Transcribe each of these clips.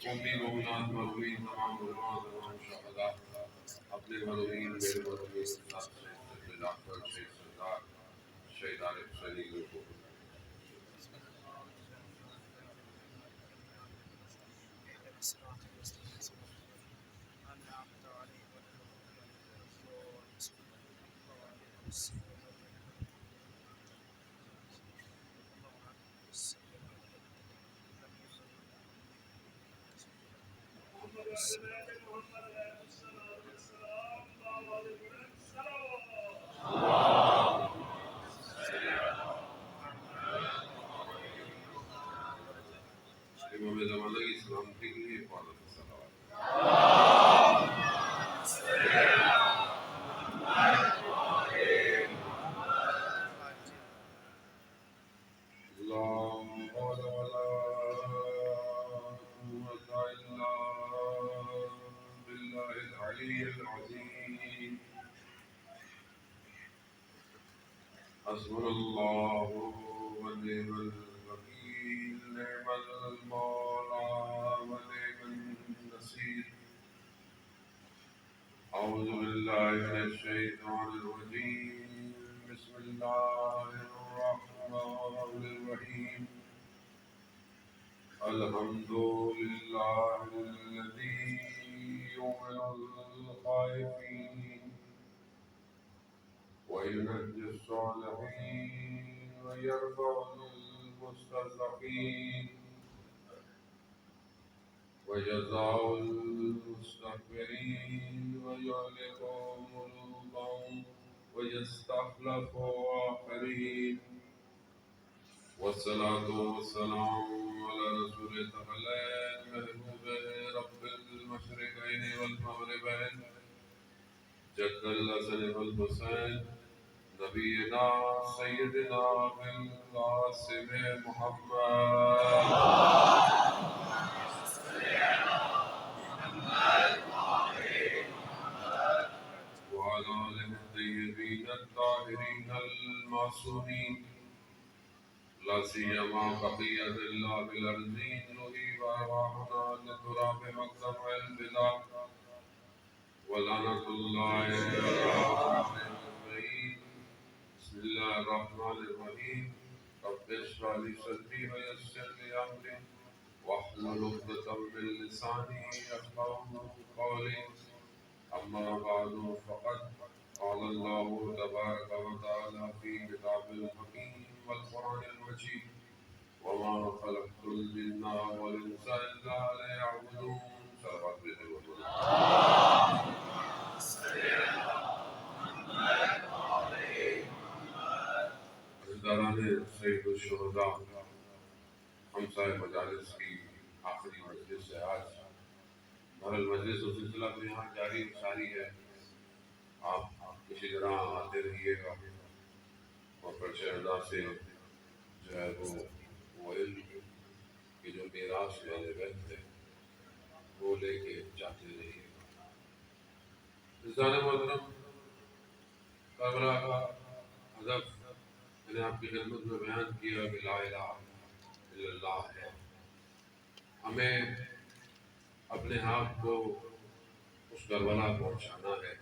قومی مومنات مرحومین تمام علماء تمام شہداء اپنے مرحومین میرے مرحومین ساتھ شہید جعفر شہید سردار شہید عارف حسینی کو امام زمانہ کی سلامتی کے لیے حفاظت صلوات لا حول ولا قوة إلا بالله العلي العظيم حسبنا الله ونعم الوكيل نعم المولى ونعم النصير أعوذ بالله من الشيطان الرجيم بسم الله الرحمن الرحيم الحمد لله الذي يؤمن الخائفين وينجي الصالحين ويرفع المستضعفين وجزاء المستكبرين ويهلك ملوكهم ويستخلف آخرين والصلاة والسلام على رسول الثقلين محبوب رب المشرقين والمغربين جد الحسن والحسين نبينا سيدنا بالقاسم محمد وعلى آله الطيبين الطاهرين المعصومين لا سيما بقية الله بالأرضين نهيب أرواحنا لتراب مقدم البلاد ولعنة الله على أجمعين بسم الله الرحمن الرحيم رب اشرح لي صدري ويسر لي أمري واحلل عقدة من لساني يفقهوا قولي أما بعد فقد قال الله تبارك وتعالى في كتابه الحكيم والقرآن المجيد وما خلقت الجن والإنس إلا ليعبدون صلوات الله عزیزان سید الشہداء ہمسائے مجالس کی آخری مجلس ہے آج اور المجلس و سلسلہ تو یہاں جاری ساری ہے آپ اسی طرح آتے رہیے گا اور پھر شہدا سے جو ہے وہ علم کی جو میراث والے بیت ہے وہ لے کے جاتے رہیے گا عزیزان محترم کربلا کا ہدف میں نے آپ کی خدمت میں بیان کیا کہ لا الہ الا اللہ ہے ہمیں اپنے آپ کو اس کربلا پہنچانا ہے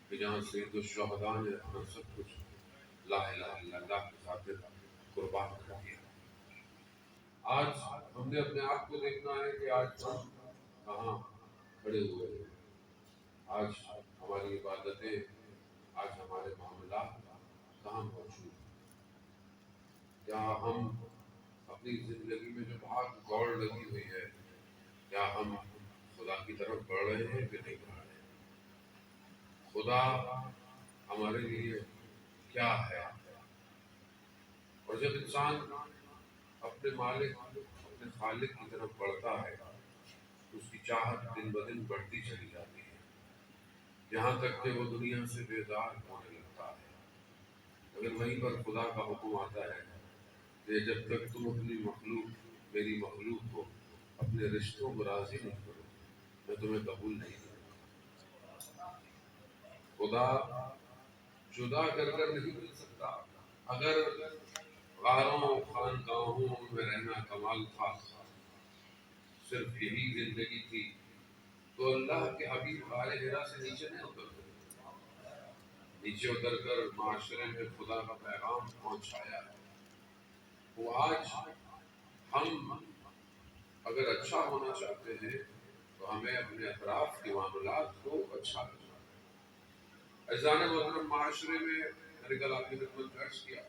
کہ جہاں سید الشہداء نے اپنا سب کچھ لا الہ الا اللہ کی خاطر قربان کر دیا آج ہم نے اپنے آپ کو دیکھنا ہے کہ آج ہم کہاں کھڑے ہوئے ہیں آج ہماری عبادتیں آج ہمارے معاملات کہاں موجود ہیں کیا ہم اپنی زندگی میں جو بھاگ دوڑ لگی ہوئی ہے کیا ہم خدا کی طرف بڑھ رہے ہیں کہ نہیں بڑھ رہے ہیں خدا ہمارے لیے کیا ہے اور جب انسان اپنے مالک اپنے خالق کی طرف بڑھتا ہے تو اس کی چاہت دن بدن بڑھتی چلی جاتی ہے یہاں تک کہ وہ دنیا سے بیزار ہونے لگتا ہے اگر وہیں پر خدا کا حکم آتا ہے کہ جب تک تم اپنی مخلوق میری مخلوق کو اپنے رشتوں کو راضی نہیں کرو میں تمہیں قبول نہیں کروں خدا جدا کر نہیں مل سکتا اگر غاروں خانقاہوں میں رہنا کمال تھا صرف یہی زندگی تھی تو اللہ کے حبیب غار حرا سے نیچے نہیں اترتے، نیچے اتر کر معاشرے میں خدا کا پیغام پہنچایا ہے۔ وہ آج ہم اگر اچھا ہونا چاہتے ہیں تو ہمیں اپنے اطراف کے معاملات کو اچھا کرنا ہے۔ عزیزان محترم، معاشرے میں میں نے کل آپ کی خدمت میں عرض کیا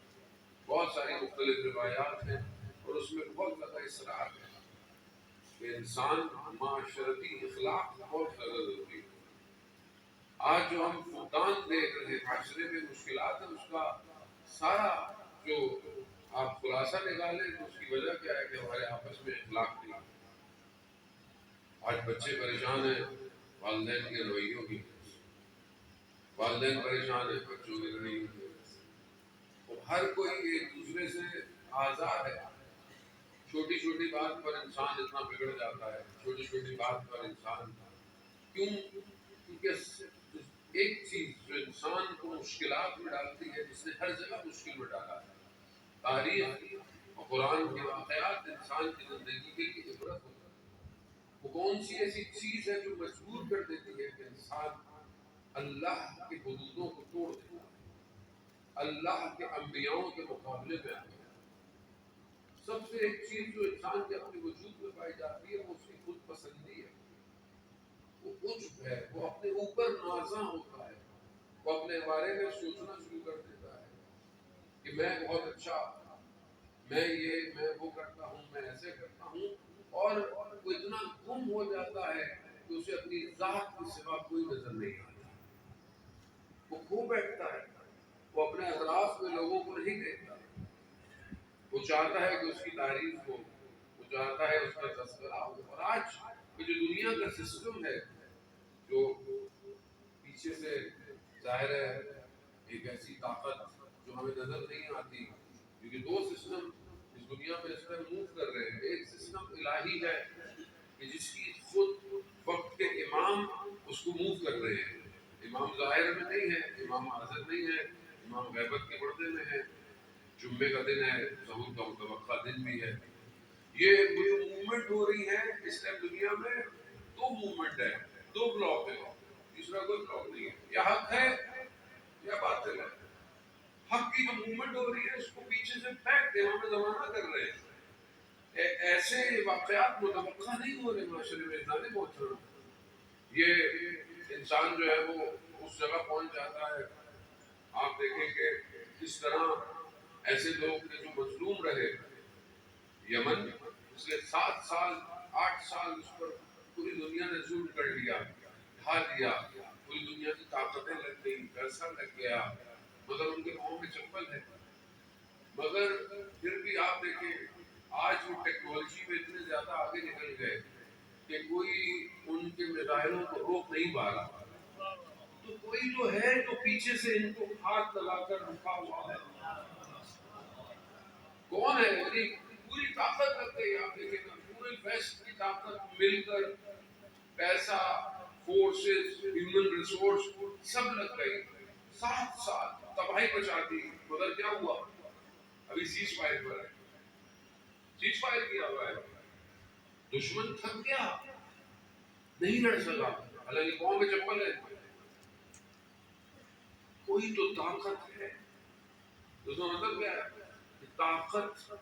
بہت ساری مختلف روایات ہیں اور اس میں بہت زیادہ اصرار ہے کہ انسان معاشرتی اخلاق بہت زیادہ ضروری ہے۔ آج جو ہم فقدان دیکھ رہے ہیں معاشرے میں مشکلات ہیں، اس کا سارا جو آپ خلاصہ نکالیں تو اس کی وجہ کیا ہے کہ ہمارے آپس میں اخلاق نہیں ہے۔ آج بچے پریشان ہیں والدین کے رویوں کی وجہ سے، والدین پریشان ہیں بچوں کے رویوں کی وجہ سے۔ اور ہر کوئی ایک دوسرے سے آزاد ہے، چھوٹی چھوٹی بات پر انسان اتنا بگڑ جاتا ہے، چھوٹی چھوٹی بات پر انسان کیوں؟ کیونکہ ایک چیز جو انسان کو مشکلات میں ڈالتی ہے، جس نے ہر جگہ مشکل میں ڈالا ہے، تاریخ اور قرآن کے واقعات انسان کی زندگی کے لیے عبرت ہوتا ہے۔ وہ کون سی ایسی چیز ہے جو مجبور کر دیتی ہے کہ انسان اللہ کے حدودوں کو توڑ دیتا ہے، اللہ کے انبیاؤں کے مقابلے میں آتا ہے؟ سب سے ایک چیز جو انسان کے اپنے وجود میں پائی جاتی ہے وہ اس کی خود پسندی ہے، وہ عجب ہے، وہ اپنے اوپر نازاں ہوتا ہے، وہ اپنے بارے میں سوچنا شروع کر دیتا ہے کہ میں بہت اچھا، میں وہ کرتا ہوں، میں ایسے کرتا ہوں، اور وہ اتنا گم ہو جاتا ہے کہ اسے اپنی ذات کے سوا کوئی نظر نہیں آتا، وہ کھو بیٹھتا ہے، وہ اپنے اطراف میں لوگوں کو نہیں دیکھتا، وہ چاہتا ہے کہ اس کی تعریف ہو، وہ چاہتا ہے اس کا تذکرہ ہو۔ اور آج یہ جو دنیا کا سسٹم ہے جو پیچھے سے ظاہر ہے ایک ایسی طاقت جو ہمیں نظر نہیں آتی، کیونکہ دو سسٹم اس دنیا میں اس پر موو کر رہے ہیں۔ ایک سسٹم الہی ہے کہ جس کی خود وقت کے امام اس کو موو کر رہے ہیں، امام ظاہر میں نہیں ہے، امام حاضر نہیں ہے، امام غیبت کے پردے میں ہے، جمعے کا دن ہے، ظہور کا متوقع دن بھی ہے۔ یہ جو موومنٹ ہو رہی ہے اس ٹائم دنیا میں، دو موومنٹ ہے، دو بلاک ہے، تیسرا کوئی بلاک نہیں ہے، یا حق ہے یا باطل ہے۔ حق کی جو موومنٹ ہو رہی ہے اس کو پیچھے سے پھینک کے ہمیں زمانہ کر رہے ہیں۔ ایسے واقعات متوقع نہیں ہو رہے معاشرے میں، اتنے پہنچ رہے ہیں۔ یہ انسان جو ہے وہ اس جگہ پہنچ جاتا ہے، آپ دیکھیں کہ کس طرح ایسے لوگ جو مظلوم رہے یمن، پچھلے 7 سال 8 سال اس پر پوری دنیا نے ظلم کر لیا، ڈھا دیا، پوری دنیا کی طاقتیں لگ گئی، پیسہ لگ گیا، مگر ان کے پاؤں میں چپل ہے۔ مگر پھر بھی آپ دیکھیں آج وہ ٹیکنالوجی میں اتنے زیادہ آگے نکل گئے کہ کوئی ان کے مظاہروں کو روک نہیں پا رہا، تو کوئی تو ہے جو پیچھے سے ان کو ہاتھ لگا کر رکھا ہوا ہے۔ کون ہے؟ پوری طاقت لگ گئی، آپ دیکھیں نا پورے ویسٹ کی طاقت مل کر، پیسہ، فورسز، ہیومن ریسورس سب لگ گئی، 7 سال تباہی مچا دی، مگر کیا ہوا؟ ابھی سیز فائر پر ہے، سیز فائر کیا ہوا ہے، دشمن تھک گیا، نہیں لڑ سکا، حالانکہ قوم میں چپل ہے۔ کوئی تو طاقت ہے، اس کا مطلب کیا ہے؟ طاقت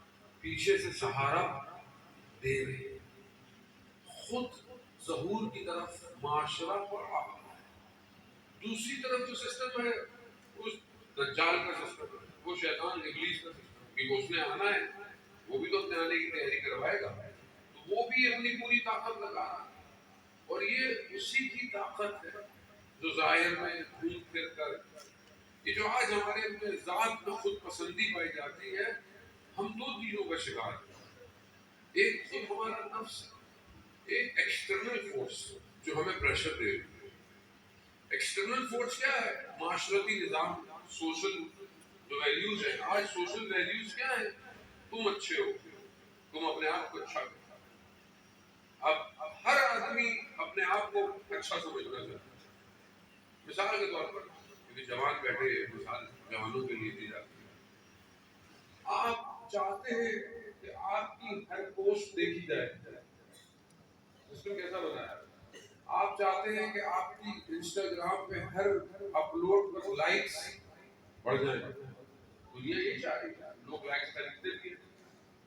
پیچھے سے سہارا دے رہی ہے، خود ظہور کی طرف معاشرہ بڑھ رہا ہے۔ دوسری طرف جو سسٹم ہے اس دجال کا سسٹم ہے، وہ شیطان ابلیس کا سسٹم، کیونکہ اس نے آنا ہے، وہ بھی تو اپنے آنے کی تیاری کروائے گا، تو وہ بھی اپنی پوری طاقت لگا رہا ہے۔ اور یہ اسی کی طاقت ہے جو ظاہر میں گھوم پھر کر، یہ جو آج ہمارے اندر ذات میں خود پسندی پائی جاتی ہے، ہم دو چیزوں کا شکار ہیں۔ ایک خود ہمارا نفس، ایک ایکسٹرنل فورس جو ہمیں پریشر دے رہی ہے۔ ایکسٹرنل فورس کیا ہے؟ معاشرتی نظام، سوشل جو ویلیوز ہیں۔ آج سوشل ویلیوز کیا ہیں؟ تم اچھے ہو، تم اپنے آپ کو اچھا کرو۔ اب ہر آدمی اپنے آپ کو اچھا سمجھنا چاہتا ہے۔ مثال کے طور پر کیونکہ جوان بیٹھے، مثال جوانوں کے لیے دی جاتی ہے، آپ چاہتے ہیں کہ آپ کی ہر پوسٹ دیکھی جائے، سسٹم کیسا بنایا ہے؟ آپ چاہتے ہیں کہ آپ کی انسٹاگرام پہ ہر اپلوڈ پر لائکس بڑھ جائیں، دنیا یہ چاہ رہی ہے، لوگ لائکس خریدتے بھی ہیں،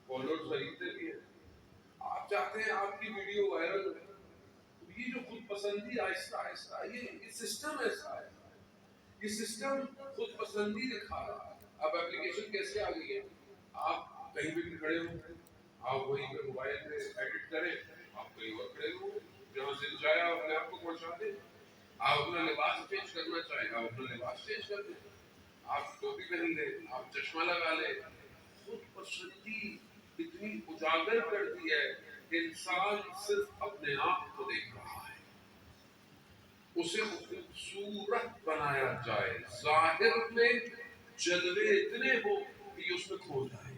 فالوورز خریدتے بھی ہیں، آپ چاہتے ہیں آپ کی ویڈیو وائرل ہو۔ یہ جو خود پسندی آہستہ آہستہ یہ سسٹم ایسا ہے، یہ سسٹم خود پسندی دکھا رہا ہے۔ اب اپلیکیشن کیسے آ گئی ہے؟ آپ کہیں پہ بھی کھڑے ہوں، آپ وہیں پہ موبائل پہ ایڈٹ کریں، آپ کہیں اور کھڑے ہوں، جہاں سے چاہے آپ اپنے آپ کو پہنچا دیں۔ آپ اپنا لباس چینج کرنا چاہیں، آپ اپنا لباس چینج کر دیں، آپ ٹوپی پہن لیں، آپ چشمہ لگا لیں۔ خود پسندی اتنی اجاگر کر دی ہے کہ انسان صرف اپنے آپ کو دیکھ رہا ہے، اسے خوبصورت بنایا جائے، ظاہر میں جلوے اتنے ہو کہ یہ اس میں کھو جائے۔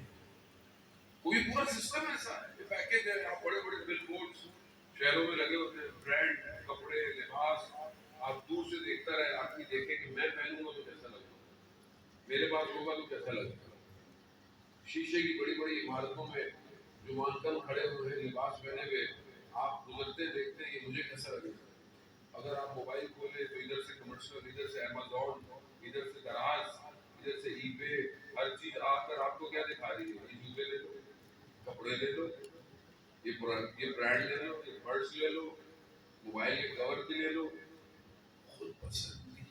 کوئی پورا سسٹم ایسا ہے کہ پیکج ہے، آپ بڑے بڑے بل بورڈز شہروں میں لگے ہوتے ہیں، برانڈ کپڑے لباس، آپ دور سے دیکھتا رہے، آدمی دیکھے کہ میں پہنوں گا تو کیسا لگے گا، میرے پاس ہوگا تو کیسا لگے گا۔ شیشے کی بڑی بڑی عمارتوں میں جو مانکن کھڑے ہوئے ہیں لباس پہنے ہوئے، آپ گزرتے دیکھتے ہیں یہ مجھے کیسا لگے گا۔ اگر آپ موبائل کھولے تو ادھر سے کمرشل، ادھر سے امیزون، ادھر سے دراز، ادھر سے ای بے، ہر چیز آ کر آپ کو کیا دکھا رہی ہے؟ یہ جوتے لے لو، کپڑے لے لو، یہ برانڈ لے لو، یہ پرس لے لو، موبائل کے کور بھی لے لو۔ خود پسندی،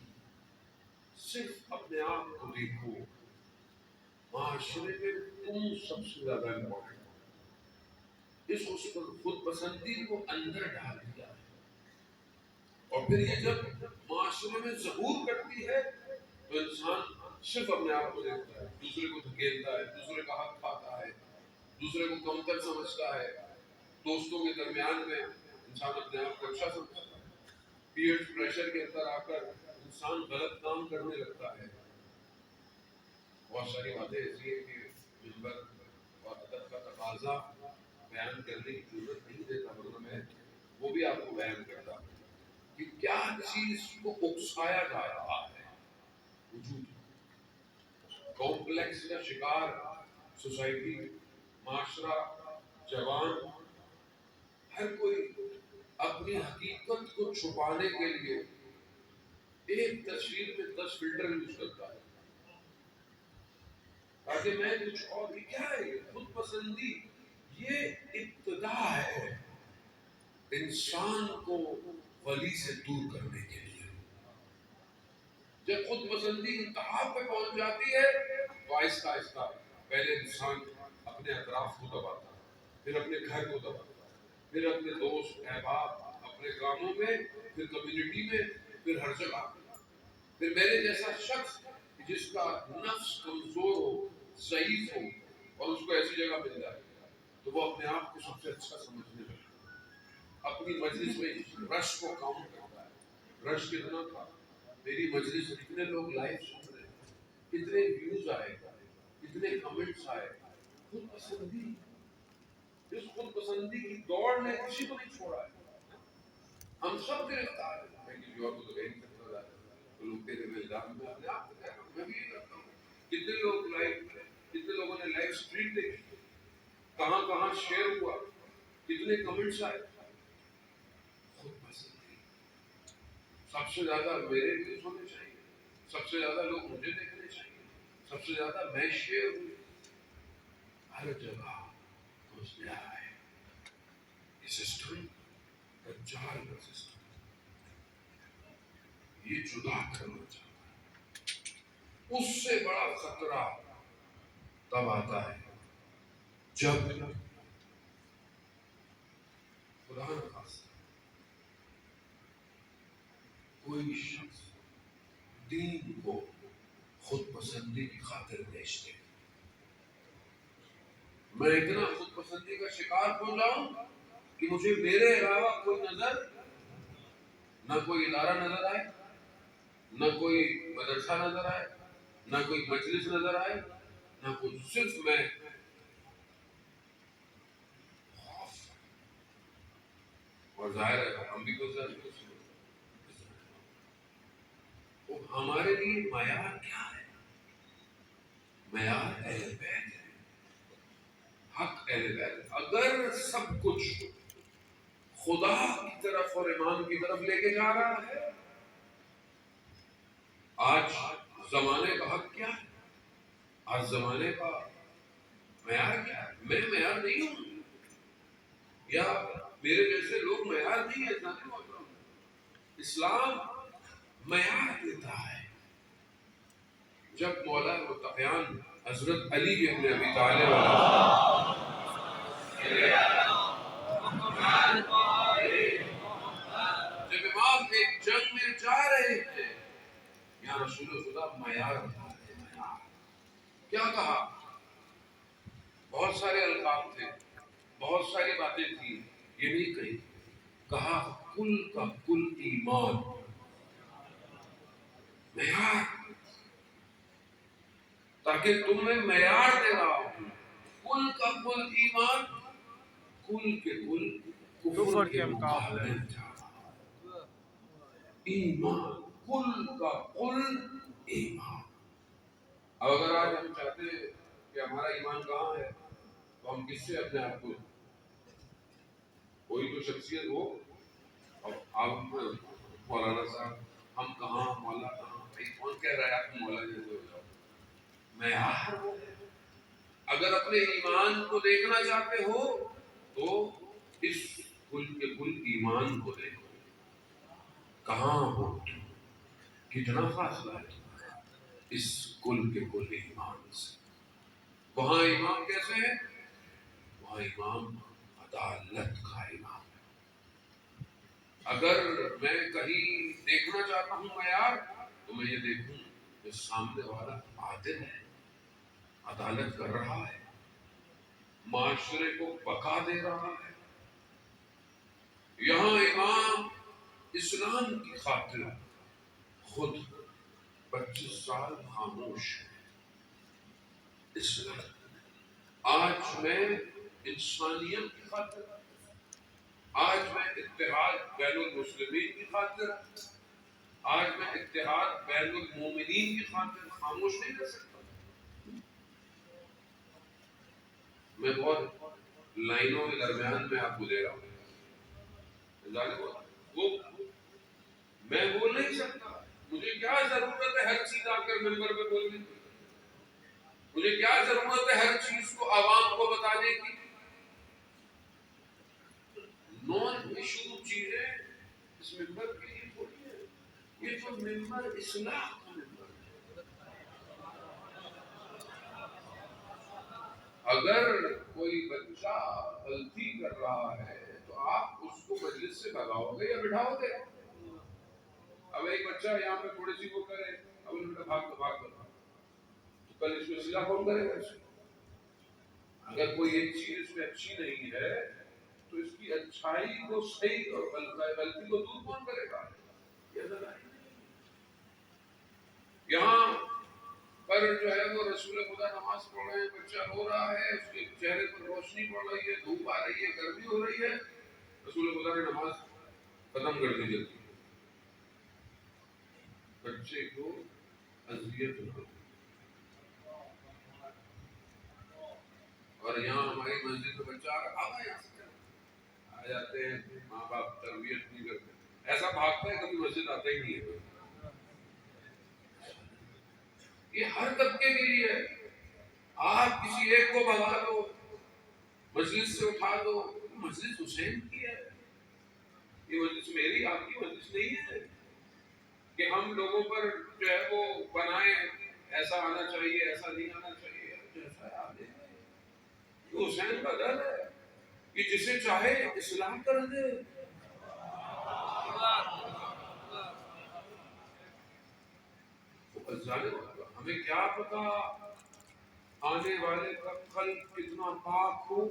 صرف اپنے آپ کو دیکھو۔ معاشرے میں تم سب سے زیادہ امپورٹنٹ ہو، اس خود پسندی کو اندر ڈال دیا ہے، اور پھر یہ جب معاشرے میں ظہور کرتی ہے تو انسان صرف اپنے آپ کو دیکھتا ہے، دوسرے کو دھکیلتا ہے، دوسرے کا حق کھاتا ہے، دوسرے کو کمتر سمجھتا ہے۔ دوستوں کے درمیان میں انسان اپنے آپ کو اچھا سمجھتا ہے، پیئر پریشر کے اندر آ کر انسان غلط کام کرنے لگتا ہے۔ بہت ساری باتیں ایسی ہیں کہ منبر اور ادب کا تقاضا بیان کرنے کی ضرورت نہیں دیتا، ورنہ میں وہ بھی آپ کو بیان کرتا کہ کیا چیز کو اکسایا جا رہا ہے۔ وجود کمپلیکس کا شکار سوسائٹی، معاشرہ، جوان، ہر کوئی اپنی حقیقت کو چھپانے کے لیے ایک تصویر میں 10 فلٹر یوز کرتا ہے تاکہ میں کچھ اور۔ یہ کیا ہے؟ یہ خود پسندی، یہ ابتدا ہے انسان کو ولی سے دور کرنے کے لیے۔ جب خود پسندی انتہا پہ پہنچ جاتی ہے تو آہستہ آہستہ پہلے انسان اپنے اطراف کو دباتا ہے، پھر اپنے گھر کو دباتا ہے، پھر اپنے دوست احباب، اپنے کاموں میں، پھر کمیونٹی میں، پھر ہر جگہ۔ پھر میرے جیسا شخص جس کا نفس کمزور ہو، ضعیف ہو، اور اس کو ایسی جگہ مل جائے تو وہ اپنے آپ کو سب سے اچھا سمجھنے لگتا ہے، اپنی مجلس میں رش کو کاؤنٹ کرتا ہے، رش کتنا تھا، میری مجلس کتنے لوگ لائیو سن رہے ہیں، کتنے ویوز آئے، کتنے کمنٹس آئے۔ خود پسندی، اس خود پسندی کی دوڑ نے کسی کو نہیں چھوڑا ہے، ہم سب گرفتار ہیں۔ میں کسی اور کو تو کہہ نہیں سکتا، لوگ تیرے میں الزام میں اپنے آپ کو کہہ رہا ہوں، میں بھی یہ کرتا ہوں۔ کتنے لوگ کتنے لوگوں نے لائیو اسٹریم دیکھی، کہاں کہاں شیئر ہوا، کتنے کمنٹس آئے۔ خود پسندی سب سے زیادہ میرے ویوز ہونے چاہیے، سب سے زیادہ لوگ مجھے دیکھنے چاہیے، سب سے زیادہ میں شیئر ہوں ہر جگہ۔ اس میں آیا ہے یہ سسٹم، دجال کا سسٹم، یہ جدا کرنا چاہتا ہے۔ اس سے بڑا خطرہ تب آتا ہے جب خدا نہ خاصہ کوئی شخص دین کو خود پسندی کی خاطر بیچ دے۔ میں اتنا خود پسندی کا شکار ہو جاؤں کہ مجھے میرے علاوہ کوئی نظر، نہ کوئی ادارہ نظر آئے، نہ کوئی مدرسہ نظر آئے، نہ کوئی مجلس نظر آئے، نہ کوئی، صرف میں۔ اور ظاہر ہے ہم بھی کوئی تو ہمارے لیے معیار کیا ہے؟ معیار اہل بیت ہے، حق اہل بیت۔ اگر سب کچھ خدا کی طرف اور ایمان کی طرف لے کے جا رہا ہے. آج زمانے کا حق کیا ہے؟ آج زمانے کا معیار کیا ہے؟ میں معیار نہیں ہوں یا میرے جیسے لوگ معیار نہیں ہے. اسلام معیار دیتا ہے. جب مولا متقیان حضرت علی ابن ابی طالب جب امام ایک جنگ میں جا رہے تھے، یا رسول خدا معیار کیا کہا؟ بہت سارے الفاظ تھے، بہت ساری باتیں تھی، یہ نہیں کہی. کہا کل کا کل ایمان. معیار، تاکہ تمہیں معیار دے رہا ہوں. کل کا کل ایمان، کل کے کل کفر کے مقابلے میں جا رہا ہوں. ایمان، کل کا کل ایمان. اب اگر آج ہم چاہتے ہیں کہ ہمارا ایمان کہاں ہے تو ہم کس سے اپنے آپ کو، کوئی تو شخصیت ہو. اور آپ مولانا صاحب ہم کہاں، مولا کہاں، کون کہہ رہا ہے آپ مولا جیسے ہو جاؤ. میں اگر اپنے ایمان کو دیکھنا چاہتے ہو تو اس کل کے کل ایمان کو دیکھو. کہاں ہو، کتنا فاصلہ ہے اس کل کے کل ایمان سے. وہاں ایمان کیسے ہے؟ وہاں ایمان عدالت کا ایمان ہے. اگر میں کہیں دیکھنا چاہتا ہوں معیار تو میں یہ دیکھوں کہ سامنے والا عادل ہے، عدالت کر رہا ہے، معاشرے کو بقا دے رہا ہے. یہاں امام اسلام کی خاطر خود 25 سال خاموش ہے. اسلام آج میں انسانیت کی خاطر، آج میں اتحاد بین المسلمین کی خاطر، آج میں اتحاد بین المومنین کی خاطر خاموش نہیں رہ سکتا. میں بہت لائنوں کے درمیان میں آپ کو دے رہا ہوں. وہ میں بول نہیں سکتا. مجھے کیا ضرورت ہے ہر چیز آ کر ممبر پہ بولنے کی؟ مجھے کیا ضرورت ہے ہر چیز کو عوام کو بتانے کی؟ نون ایشو چیزیں اس ممبر کے لیے تھوڑی ہے. یہ تو ممبر اصلاح کا ممبر ہے. اگر کوئی بچہ غلطی کر رہا ہے تو آپ اس کو مجلس سے بھگاؤ گے یا بٹھاؤ گے؟ اب ایک بچہ یہاں پہ تھوڑی سی وہ کرے، اب ان کا بھاگ تو کل اس میں اصلاح کون کرے گا؟ اس کو اگر کوئی ایک چیز اس میں اچھی نہیں ہے تو اس کی اچھائی کو صحیح اور غلطی کو دور کون کرے گا؟ یہاں پر جو ہے وہ رسول خدا نماز پڑھ رہے ہیں، بچہ رو رہا ہے، اس کے چہرے پر روشنی پڑ رہی ہے، دھوپ آ رہی ہے، گرمی ہو رہی ہے، رسول خدا نے نماز ختم کر دی. جلدی بچے کو اذیت ہو. اور یہاں ہماری مسجد میں بچہ آ جاتے ہیں، ماں باپ تربیت نہیں کرتے، ایسا بھاگتا ہے کبھی مسجد آتا ہی نہیں ہے. یہ ہر طبقے کے لیے ہے. آپ کسی ایک کو بھگا دو، مجلس سے اٹھا دو، مجلس حسین کی ہے، یہ مجلس میری آپ کی مجلس نہیں ہے کہ ہم لوگوں پر جو ہے وہ بنائیں ایسا آنا چاہیے، ایسا نہیں آنا چاہیے. جیسا آنے یہ حسین کا در ہے کہ جسے چاہے اسلام کر دے. ہمیں کیا پتا آنے والے کا قلب کتنا پاک ہو.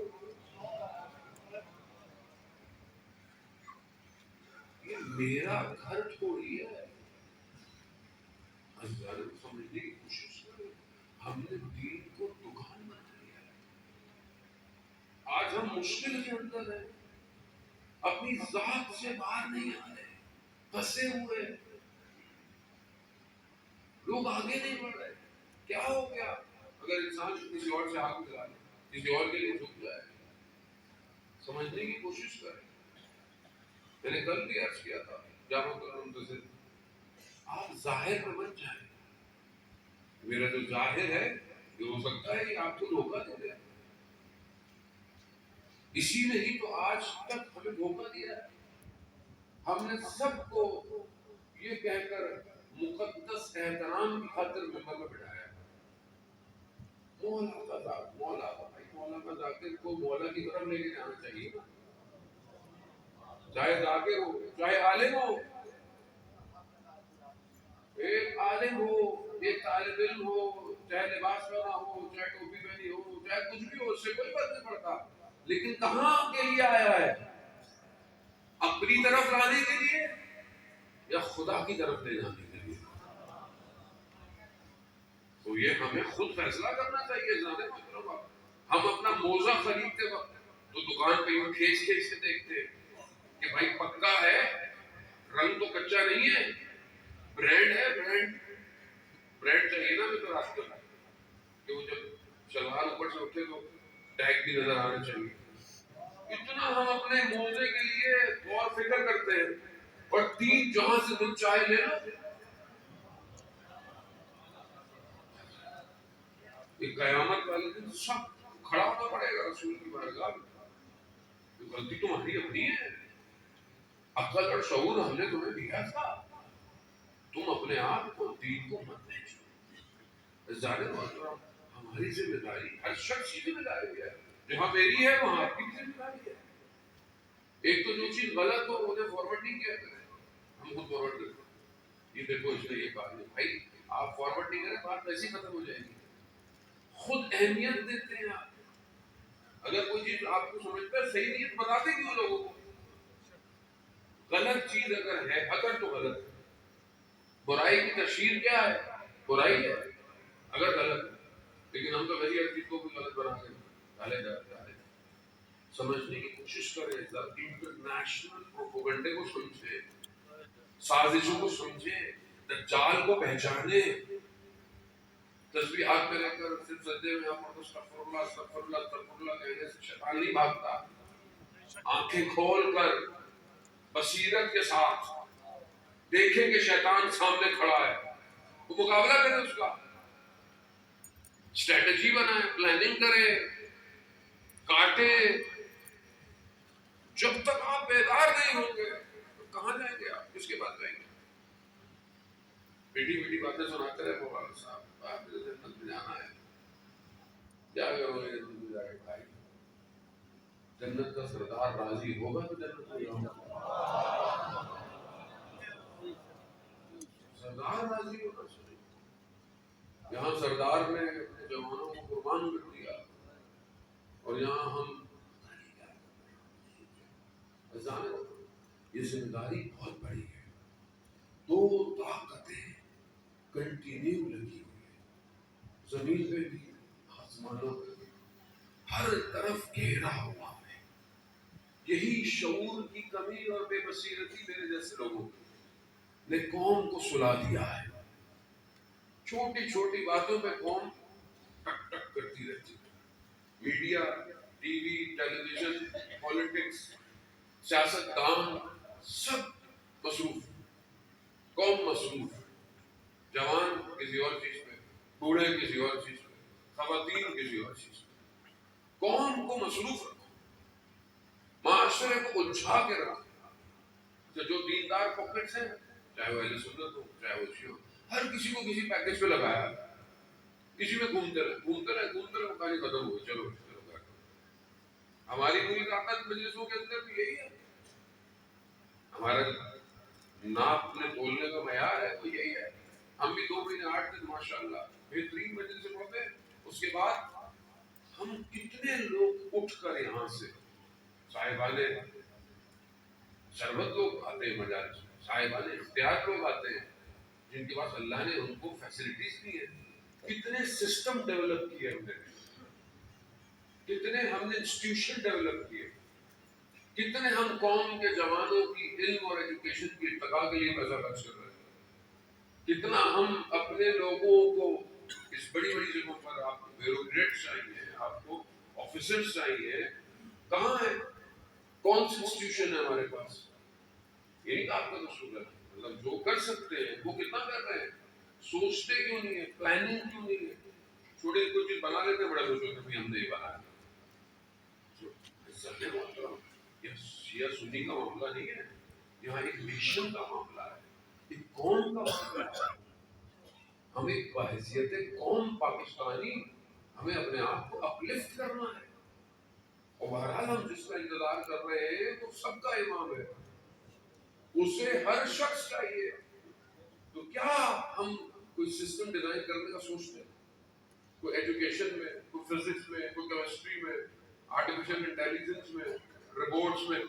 یہ میرا گھر تھوڑی ہے. سمجھنے کی کوشش کریں. ہم نے دین کو دکان بنا لیا ہے. آج ہم مشکل کے اندر ہیں، اپنی ذات سے باہر نہیں آ رہے، پھنسے ہوئے، لوگ آگے نہیں بڑھ رہے. کیا ہو گیا؟ اگر انسان کسی اور سے ہاتھ ملا لے، کسی اور کے لیے جھک جائے، سمجھنے کی کوشش کرے. میں نے کل بھی عرض کیا تھا جامع المنتظر، آپ ظاہر میں مت جائیں. میرا جو ظاہر ہے یہ ہو سکتا ہے کہ آپ کو دھوکہ دے دے. اسی نے ہی تو آج تک ہمیں دھوکہ دیا ہے. ہم نے سب کو یہ کہہ کر مقدس احترام کی خاطر ممبر میں بٹھایا ہے. مولا کا ذات، مولا کا بھائی، مولا کا ذاکر کو مولا کی طرف لے کے جانا چاہیے نا. چاہے ذاکر ہو، چاہے عالم ہو، ایک عالم ہو، ایک طالب علم ہو، چاہے لباس پہنا ہو، چاہے ٹوپی پہنی ہو، چاہے کچھ بھی ہو، اس سے کوئی فرق نہیں پڑتا. لیکن کہاں کے لیے آیا ہے؟ اپنی طرف لانے کے لیے یا خدا کی طرف لے جانے کے لیے؟ تو یہ ہمیں خود فیصلہ کرنا چاہیے. زیادہ مطلب ہم اپنا موزہ خریدتے وقت تو دکان پہ یوں کھینچ کھینچ کے دیکھتے کہ بھائی پکا ہے، رنگ تو کچا نہیں ہے، برانڈ ہے. برانڈ چاہیے نا ہمیں تو راستے میں کہ وہ جب شلوار اوپر سے اٹھے تو ٹیگ بھی نظر آنا چاہیے. اتنا ہم اپنے موزے کے لیے غور فکر کرتے ہیں، اور تین جہاں سے دل چاہے لے لو. کہ قیامت والے دن سب کھڑا ہونا پڑے گا رسول کی بارگاہ میں. غلطی تمہاری اپنی ہے. عقل اور شعور ہم نے تمہیں دیا تھا، تم اپنے آپ کو دین کو مت بیچو. ظاہر ہماری ذمہ داری، ہر شخص کی ذمہ داری ہے. جہاں میری ہے وہاں آپ کی ذمہ داری ہے. ایک تو جو چیز غلط ہو انہیں فارورڈ نہیں کیا کریں، ہم خود فارورڈ کریں. یہ دیکھو اس نے یہ بات نہیں بھائی، آپ فارورڈ نہیں کریں بات ویسے ہی ختم ہو جائے گی. خود اہمیت دیتے ہیں آپ. اگر کوئی چیز آپ کو سمجھتا ہے صحیح نہیں ہے تو بتاتے کیوں لوگوں کو؟ غلط چیز اگر ہے، اگر تو غلط ہے. برائی کی تشہیر کیا ہے؟ برائی ہے اگر غلط ہے. لیکن ہم تو ویسی ہر چیز کو بھی غلط بنا کے ڈالے جاتے ہیں. سمجھنے کی کوشش کریں، انٹرنیشنل پروپیگنڈے کو سمجھیں، سازشوں کو سمجھیں، دجال کو پہچانے. تسبیح ہاتھ میں لے کر صرف سجدے میں آپ استغفر اللہ استغفر اللہ استغفر اللہ کہنے سے شیطان نہیں بھاگتا. آنکھیں کھول کر بصیرت کے ساتھ دیکھیں کہ شیطان سامنے کھڑا ہے، وہ مقابلہ کریں، اس کا اسٹریٹجی بنائیں، پلاننگ کریں، کاٹیں. جب تک آپ بیدار نہیں ہوں گے تو کہاں جائیں گے آپ؟ کس کے پاس جائیں گے؟ میٹھی میٹھی باتیں سناتے رہے مولانا صاحب، آپ نے جنت میں جانا ہے. کیا کرو گے جنت میں جا کے بھائی؟ جنت کا سردار راضی ہوگا تو جنت میں جاؤں گا. سردار راضی ہونا چاہیے. یہاں سردار نے اپنے جوانوں کو قربان کر دیا، اور یہاں ہم یہ ذمہ داری بہت بڑی ہے. دو طاقتیں کنٹینیو لگی ہوئی ہیں، زمین پہ بھی آسمانوں پہ بھی، ہر طرف گھیرا ہوا ہے. یہی شعور کی کمی اور بے بصیرتی میرے جیسے لوگوں نے قوم کو سلا دیا ہے. چھوٹی چھوٹی باتوں پہ قوم ٹک ٹک کرتی رہتی ہے. میڈیا، ٹی وی، ٹیلی ویژن، پالیٹکس، سیاست دان سب مصروف، قوم مصروف. جوان کسی اور چیز پہ، بوڑھے کسی اور چیز پہ، خواتین کسی اور چیز پہ. قوم کو مصروف رکھو، معاشرے کو الجھا کے رکھو. تو جو دیندار پاکٹس ہیں، چاہے وہ اہل سنت ہو چاہے وہ شیعہ ہو، ہر کسی کو کسی پیکج پہ لگایا. کسی میں گھومتے رہے کہانی ختم ہو گئی، چلو چلو گھر. ہماری پوری طاقت مجلسوں کے اندر بھی یہی ہے. ہمارا ناپ نے بولنے کا معیار ہے وہ یہی ہے. ہم بھی 2 مہینے 8 دن ماشاءاللہ بہترین مجلس سے پڑھتے ہیں. اس کے بعد ہم کتنے لوگ اٹھ کر یہاں سے صاحبانے شربت لوگ آتے ہیں، مجالس صاحبانے اختیار لوگ آتے ہیں جن کے پاس اللہ نے ان کو فیسلٹیز دی ہیں. کتنے سسٹم ڈیولپ کیے ہم نے، کتنے ہم نے انسٹیٹیوشن ڈیولپ کیے، کتنے ہم قوم کے جوانوں کی علم اور ایجوکیشن کی ارتقاء کے لیے پیسہ خرچ کر رہے ہیں. کتنا ہم اپنے لوگوں کو اس بڑی بڑی جگہوں پر، آپ کو بیوروکریٹس چاہیے، آپ کو آفیسرز چاہیے، کہاں ہے؟ کون سی انسٹیٹیوشن ہے ہمارے پاس؟ یہ نہیں کہ آپ کا قصور ہے، مطلب جو کر سکتے ہیں وہ کتنا کر رہے ہیں، سوچتے کیوں نہیں ہے، پلاننگ کیوں نہیں ہے. چھوٹی کوئی چیز بنا لیتے ہیں، بڑا خوش ہوتے ہیں ہم نے یہ بنایا. یہ شیعہ سنی کا معاملہ نہیں ہے، یہاں ایک نیشن کا معاملہ ہے، ایک قوم کا معاملہ ہے. ہمیں بحیثیت قوم پاکستانی ہمیں اپنے آپ کو اپلفٹ کرنا ہے. اور بہرحال ہم جس کا انتظار کر رہے ہیں وہ سب کا امام ہے، اسے ہر شخص چاہیے. تو کیا ہم کوئی سسٹم ڈیزائن کرنے کا سوچتے ہیں، کوئی ایجوکیشن میں، کوئی فزکس میں، کوئی کیمسٹری میں، آرٹیفیشل انٹیلیجنس میں، روبوٹس میں،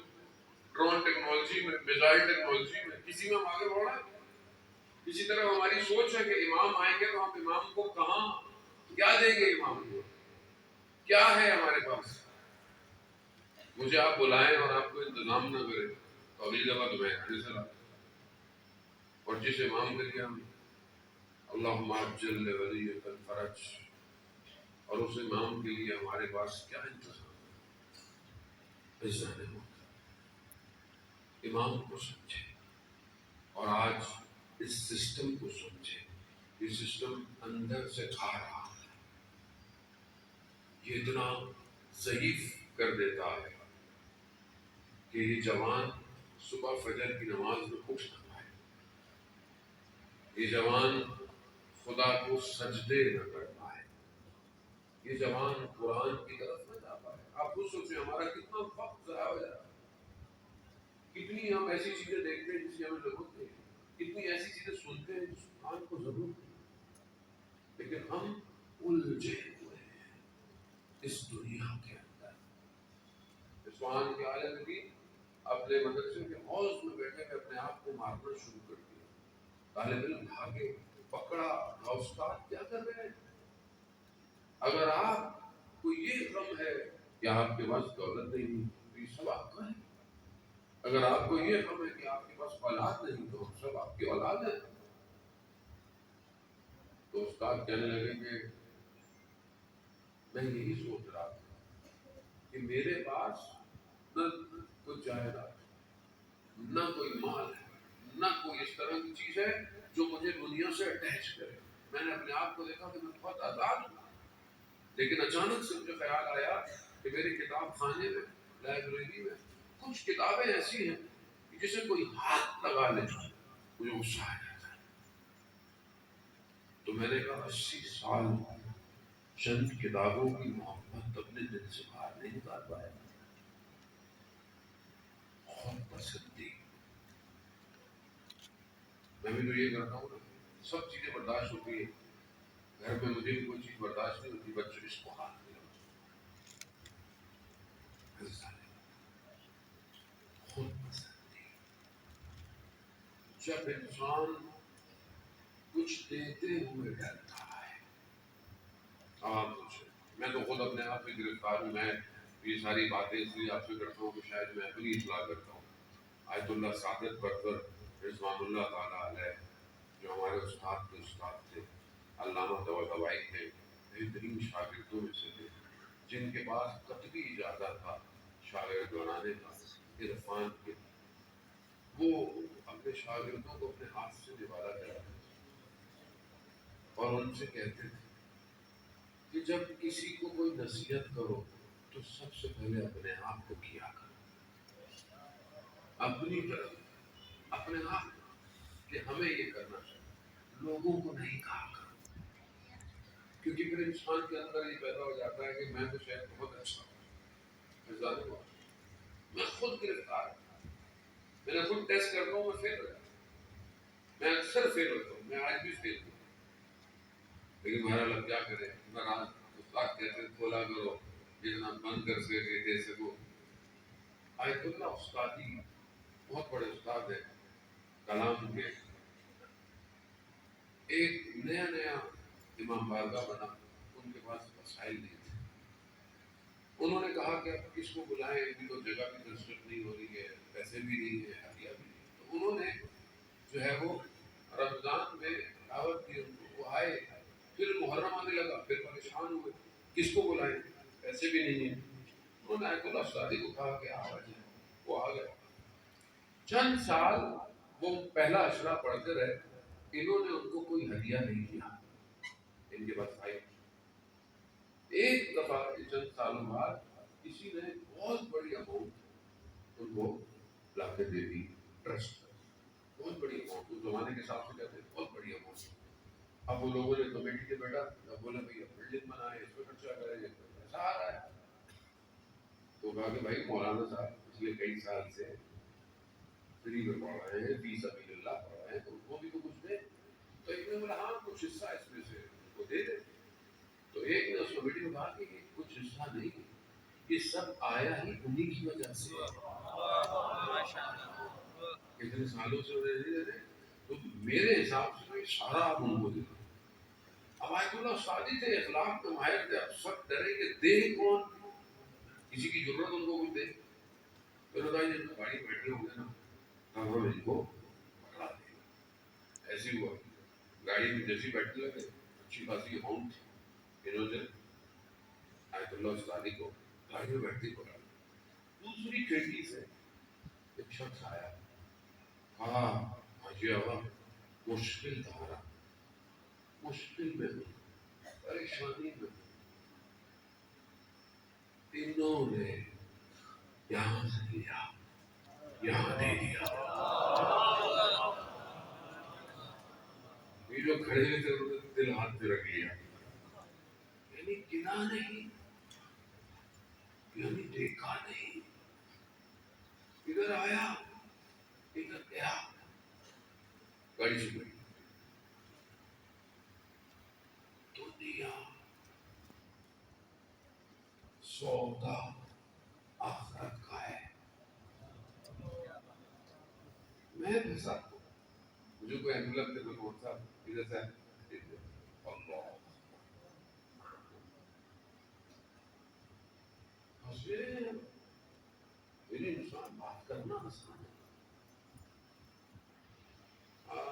ڈرون ٹیکنالوجی میں، میزائل ٹیکنالوجی میں، کسی میں ہم آگے بڑھ رہے ہیں؟ اسی طرح ہماری سوچ ہے کہ امام آئیں گے تو ہم امام کو کہاں کیا دیں گے، امام کو کیا ہے ہمارے پاس. مجھے آپ بلائیں اور آپ کو انتظام نہ کریں تو اگلی دفعہ تو میں کھانے سے لاتا. اور جس امام کے لیے ہم اللہم عجل ولیک الفرج، اور اس امام کے لیے ہمارے پاس کیا انتظام ہے. امام کو سمجھے اور آج اس سسٹم کو سمجھے. یہ سسٹم اندر سے کھا رہا ہے، یہ اتنا ضعیف کر دیتا ہے کہ یہ جوان صبح فجر کی نماز میں اٹھ نہ پائے، یہ جوان خدا کو سجدے نہ کر پائے، یہ جوان قرآن کی طرف نہ جا پائے. آپ خود سوچیں ہمارا کتنا وقت ضائع ہو جاتا ہے، کتنی ہم ایسی چیزیں دیکھتے ہیں جس کی ہمیں ضرورت نہیں، کتنی ایسی چیزیں سنتے ہیں جس قرآن کو ضرورت نہیں، لیکن ہم الجھے ہوئے ہیں اس دنیا کے اندر. عثمان کے عالم بھی اپنے مدرسے کے حوض میں بیٹھے ہوئے اپنے آپ کو مارنا شروع کر دیا. طالب علم بھاگے، پکڑا، استاد کیا کر رہے ہیں؟ اگر آپ کو یہ غم ہے کہ آپ کے پاس دولت نہیں تو یہ سب آپ کا ہے. اگر آپ کو یہ غم ہے کہ آپ کے پاس اولاد نہیں تو سب آپ کی اولاد ہے. تو استاد کہنے لگے کہ میں یہی سوچ رہا تھا کہ میرے پاس نہ کوئی جائیداد، نہ کوئی مال ہے، نہ کوئی اس طرح کی چیز ہے جو مجھے دنیا سے اٹیچ کرے. میں نے اپنے آپ کو دیکھا کہ میں بہت آزاد ہوں، لیکن اچانک سے مجھے خیال آیا کہ میرے کتاب خانے میں، لائبریری میں کچھ کتابیں ایسی ہیں کہ جسے کوئی ہاتھ لگا لے مجھے غصہ آ جاتا ہے. تو میں نے کہا 80 سال چند کتابوں کی محبت اپنے دل سے باہر نہیں نکال پایا. بہت پسندی میں بھی تو یہ کرتا ہوں نا، سب چیزیں برداشت ہوتی ہے، گھر میں مجھے بھی کوئی چیز برداشت نہیں ہوتی، بچے اس کو ہاتھ نہیں لگاتے. خود پسندی جب انسان کچھ دیتے ہوئے ڈرتا ہے. آپ پوچھیں، میں تو خود اپنے آپ میں گرفتار ہوں. میں یہ ساری باتیں اس لیے آپ سے کرتا ہوں کہ شاید میں اپنی اصلاح کرتا ہوں. آیت اللہ سعادت برکر رضوان اللہ تعالیٰ علیہ جو ہمارے استاد کے استاد تھے، علامہ طباطبائی تھے، بہترین شاگردوں میں سے تھے، جن کے پاس قطعی اجازت تھا شاگرد بنانے کا، عرفان کے. وہ اپنے شاگردوں کو اپنے ہاتھ سے نوالا کرتے اور ان سے کہتے تھے کہ جب کسی کو کوئی نصیحت کرو تو سب سے پہلے اپنے آپ کو کیا کرو، اپنی طرف، اپنے آپ کہ ہمیں یہ کرنا چاہیے، لوگوں کو نہیں کہا کرو. کیونکہ پھر انسان کے اندر یہ پیدا ہو جاتا ہے کہ میں تو شاید بہت اچھا ہوں، میں خود گرفتار ہوں، میں نے خود ٹیسٹ کرتا ہوں، میں فیل ہوتا ہوں، میں اکثر فیل ہوتا ہوں، میں آج بھی فیل ہوں. لیکن بہرحال اب کیا کریں، استاد کہتے ہیں کھولا کرو جتنا بند کر سکے دے سکو. آیت اللہ استادی بہت بڑے استاد ہیں کلام کے. ایک نیا امام بارگاہ بنا، ان کے پاس وسائل نہیں تھے. انہوں نے کہا کہ اب کس کو بلائیں، ان کی تو جگہ بھی کنسٹرکٹ نہیں ہو رہی ہے، پیسے بھی نہیں ہے، ہتھیار بھی نہیں. تو انہوں نے جو ہے وہ رمضان میں دعوت دی ان کو، وہ آئے. پھر محرم آنے لگا، پھر پریشان ہوئے کس کو بلائیں، پیسے بھی نہیں ہیں. انہوں نے آیت اللہ استادی کو کہا کہ آپ آ جائیں. وہ آ گئے. چند سال وہ پہلا اشرا پڑھتے رہے، انہوں نے ان کو کوئی ہدیہ نہیں دیا، ان کے پاس آئی ایک دفعہ چند سالوں بعد کسی نے بہت بڑی اماؤنٹ ان کو لا کے دے دی، ٹرسٹ بہت بڑی اماؤنٹ اس زمانے کے حساب سے کہتے ہیں بہت بڑی اماؤنٹ۔ اب وہ لوگوں نے کمیٹی کے بیٹا اب بولا بھائی اب بلڈنگ بنائے، اس پہ خرچہ کریں، اس پہ پیسہ آ رہا ہے، تو کہا کہ بھائی مولانا صاحب پچھلے کئی سال سے فری میں پڑھ رہے ہیں، فی سبیل اللہ پڑھ رہے ہیں، تو ان کو بھی تو کچھ دیں۔ تو ایک نے بولا ہاں کچھ حصہ اس میں سے ان کو دے دیں۔ تو ایک نے اس کمیٹی میں کہا کہ یہ کچھ حصہ نہیں، یہ سب آیا ہی انہی کی وجہ سے، اتنے سالوں سے انہیں نہیں دے رہے، تو میرے حساب سے سارا آپ ان کو دے دیں۔ اب آیت اللہ استادی تھے، اخلاق کے ماہر تھے، اب سب ڈرے کہ دے کون، کسی کی ضرورت ان کو کچھ دے، تو نے کہا یہ گاڑی بیٹھے ہوں گے نا تب ہم ان کو پکڑا دیں گے۔ ایسے ہوا، گاڑی میں جیسی بیٹھنے لگے اچھی خاصی اماؤنٹ تھی، انہوں نے آیت اللہ استادی کو گاڑی میں بیٹھتے پکڑا۔ دوسری کھڑکی سے ایک شخص آیا، کہا حاجی آقا مشکل دھارا، مشکل میں ہوں، پریشانی میں ہوں۔ انہوں نے یہاں سے لیا، یہاں دے دیا۔ یہ جو کھڑے ہوئے تھے انہوں نے دل ہاتھ پہ رکھ لیا، یعنی گنا نہیں، یعنی دیکھا نہیں، ادھر آیا ادھر گیا، گاڑی سے گئی۔ دنیا سودا آخرت کا ہے۔ میں پھنسا، مجھے کوئی ایمبولینس دے دو صاحب ادھر سے اللہ حسین، میرے انسان بات کرنا آسان ہے،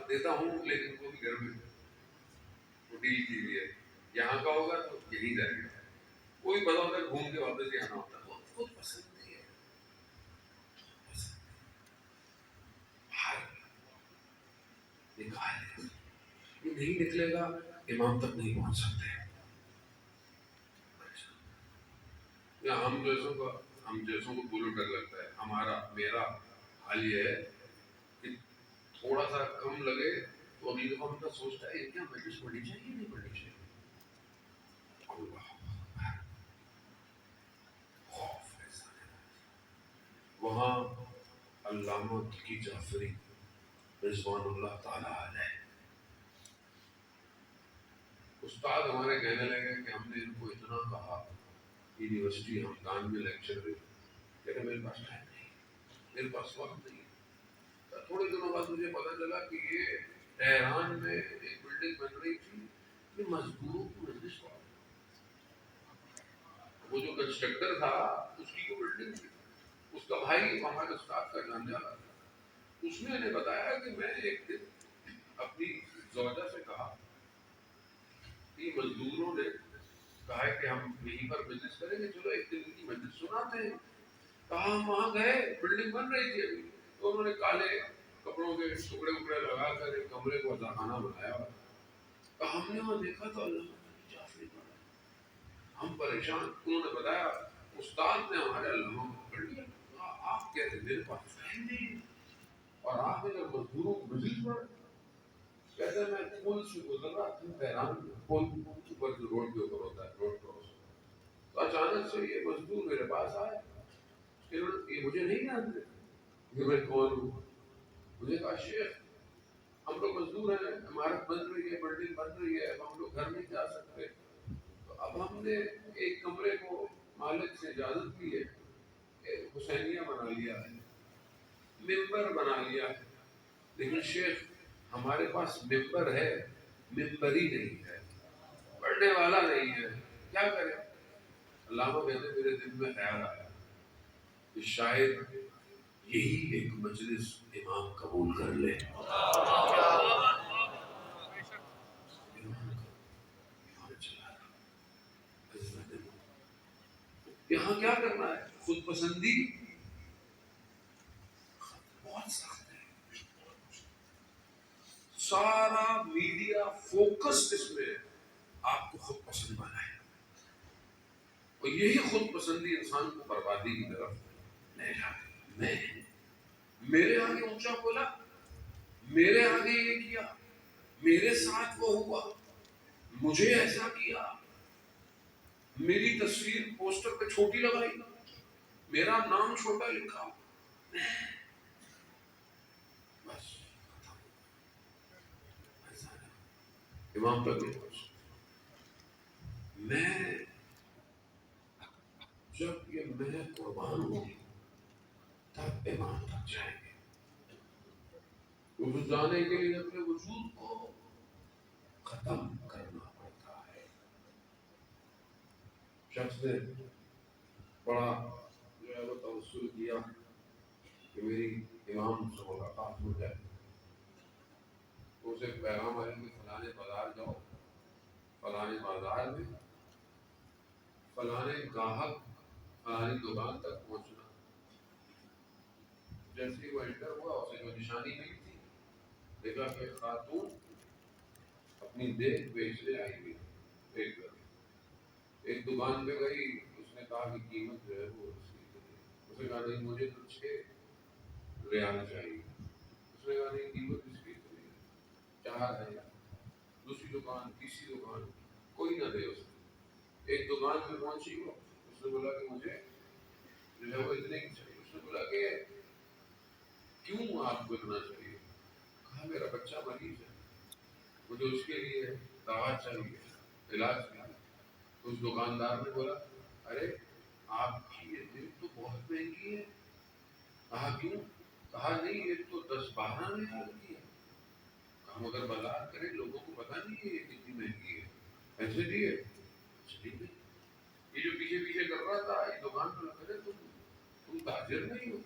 دیتا ہوں لیکن وہ بھی گھر میں وہ ڈیل کی ہوئی ہے، یہاں کا ہوگا تو یہی جائے گا، کوئی بڑا ہوتا گھوم کے واپس ہی آنا ہوتا ہے، خود پسند نہیں ہے، باہر نکالے، یہ نہیں نکلے گا امام تک نہیں پہنچ سکتے۔ یا ہم جیسوں کو بولو ڈر لگتا ہے، ہمارا میرا حال یہ ہے کہ تھوڑا سا کم لگے تو ابھی دفعہ ہم کا سوچتا ہے کیا مجلس پڑھنی چاہیے نہیں پڑھنی چاہیے، اللہ خوف ایسا ہے۔ وہاں علامہ کی جعفری رضوان اللہ تعالیٰ علیہ استاد ہمارے کہنے لگے کہ ہم نے ان کو اتنا کہا، یونیورسٹی ہمدان میں لیکچر دے، لیکن میرے پاس ٹائم نہیں، میرے پاس وقت نہیں۔ تھوڑے دنوں بعد مجھے پتا چلا کہ یہ تہران میں ایک بلڈنگ بن رہی تھی، یہ مزدوروں کی مجلس ہوا، وہ جو کنسٹرکٹر تھا اس کی وہ بلڈنگ تھی، اس کا بھائی ہمارے استاد کا جان جانا تھا، اس نے انہیں بتایا کہ میں ایک دن اپنی زوجہ سے کہا کہ مزدوروں نے کہا ہے کہ ہم یہیں پر مجلس کریں گے، چلو ایک دن کی مجلس سناتے ہیں۔ کہا ہم وہاں گئے، بلڈنگ بن رہی تھی ابھی، تو انہوں نے کالے کپڑوں کے ٹکڑے اکڑے لگا کر ایک کمرے کو خانہ بنایا ہوا، تو ہم نے وہاں دیکھا تو اللہ جعفری پڑھا، ہم پریشان، انہوں نے بتایا استاد نے ہمارے علامہ کو پکڑ لیا، آپ کہتے میرے پاس ٹائم نہیں، اور آپ نے جب مزدوروں کو مجلس پڑھ، کہتے ہیں میں پل سے گزر رہا تھا تہران میں، پل اوپر جو روڈ کے اوپر ہوتا ہے روڈ کراس، تو اچانک سے یہ مزدور میرے پاس آئے، یہ مجھے نہیں جانتے کہ میں کون ہوں، مجھے کہا شیخ ہم لوگ مزدور ہیں، عمارت بن رہی ہے، بلڈنگ بن رہی ہے، اب ہم لوگ گھر نہیں جا سکتے، تو اب ہم نے ایک کمرے کو مالک سے اجازت لی ہے کہ حسینیہ بنا لیا ہے، ممبر بنا لیا ہے، لیکن شیخ ہمارے پاس ممبر ہے، ممبری نہیں ہے، پڑھنے والا نہیں ہے، کیا کریں؟ علامہ کہتے میرے دل میں خیال آیا کہ شاید یہی ایک مجلس امام قبول کر لے، یہاں کیا کرنا ہے؟ خود پسندی بہت سخت سارا میڈیا فوکس اس میں آپ کو خود پسند بنائے، اور یہی خود پسندی انسان کو بربادی کی طرف لے جاتی۔ میں میرے آگے اونچا بولا، میرے آگے یہ کیا، میرے ساتھ وہ ہوا، مجھے ایسا کیا، میری تصویر پوسٹر پہ چھوٹی لگائی، میرا نام چھوٹا لکھا، بس امام تک نہیں پہنچ سکتا۔ میں جب یہ میں قربان ہوں تب امام تک جائیں گے۔ اس جانے کے لیے اپنے وجود کو ختم کرنا پڑتا ہے۔ شخص نے بڑا جو ہے وہ توسل کیا کہ میری امام سے ملاقات ہو جائے، تو اسے پیغام آیا کہ فلانے بازار جاؤ، فلانے بازار میں فلانے گاہک فلانی دکان تک پہنچنا۔ جیسے ہی وہ انٹر ہوا، اسے جو نشانی ملی تھی، دیکھا کہ خاتون اپنی دیکھ بیچنے آئی ہوئی ایک دکان پہ گئی، اس نے کہا کہ قیمت جو ہے وہ اس نے کہا نہیں مجھے تو 6 ریال چاہیے۔ اس نے کہا نہیں قیمت اس کی تو نہیں ہے، 4 ہے۔ دوسری دکان، تیسری دکان، کوئی نہ دے اس نے۔ ایک دکان پہ پہنچی وہ، اس نے بولا کہ مجھے جو ہے وہ اتنے کی چاہیے۔ اس نے بولا کہ کیوں آپ کو اتنا چاہیے؟ کہا میرا بچہ مریض ہے، مجھے اس کے لیے دوا چاہیے، علاج کے لیے۔ اس دکاندار نے بولا ارے آپ کی یہ دل تو بہت مہنگی ہے۔ کہا کیوں؟ کہا نہیں یہ تو 10-12 ریال کی ہے۔ کہا مگر بازار کرے لوگوں کو پتا نہیں ہے یہ کتنی مہنگی ہے، ایسے دیے ٹھیک ہے۔ یہ جو پیچھے پیچھے کر رہا تھا یہ دکان پر لگا رہے تم تاجر نہیں ہو،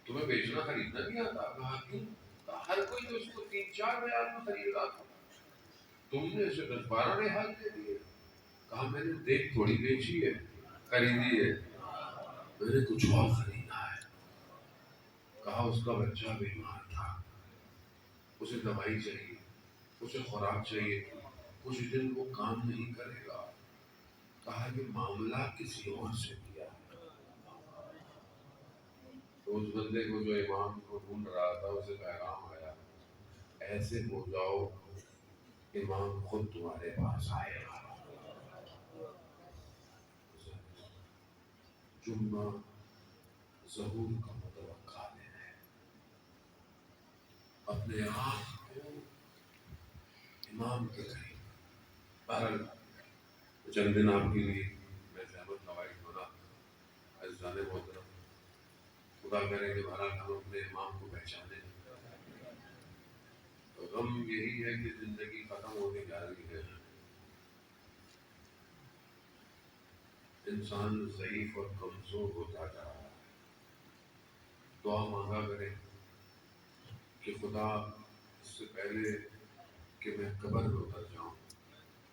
تمہیں بیچنا خریدنا نہیں آتا۔ کہا کیوں؟ کہا ہر کوئی تو اس کو 3-4 ریال میں خرید رہا تھا، تم نے اسے 10-12 ریال دے دیے۔ کہا میں نے دیکھ تھوڑی بیچی ہے، خریدی ہے، میں نے کچھ اور خریدا ہے۔ کہا اس کا بچہ بیمار تھا، اسے دوائی چاہیے، اسے خوراک چاہیے، کچھ دن وہ کام نہیں کرے گا۔ کہا کہ معاملہ کسی اور سے کیا ہے۔ تو اس بندے کو جو امام کو ڈھونڈ رہا تھا اسے پیغام آیا ایسے ہو جاؤ امام خود تمہارے پاس آئے گا۔ جمعہ ظہور کا متوقع ہے، اپنے آپ کو امام کے قریب۔ بہرحال چند دن آپ کے لیے میں زحمت نوائز ہونا عزیزان محترم، خدا کرے کہ بہرحال ہم اپنے امام کو پہچانے۔ غم یہی ہے کہ زندگی ختم ہونے جا رہی ہے، انسان ضعیف اور کمزور ہوتا جا رہا ہے۔ دعا مانگا کرے کہ خدا اس سے پہلے کہ میں قبر میں اتر جاؤں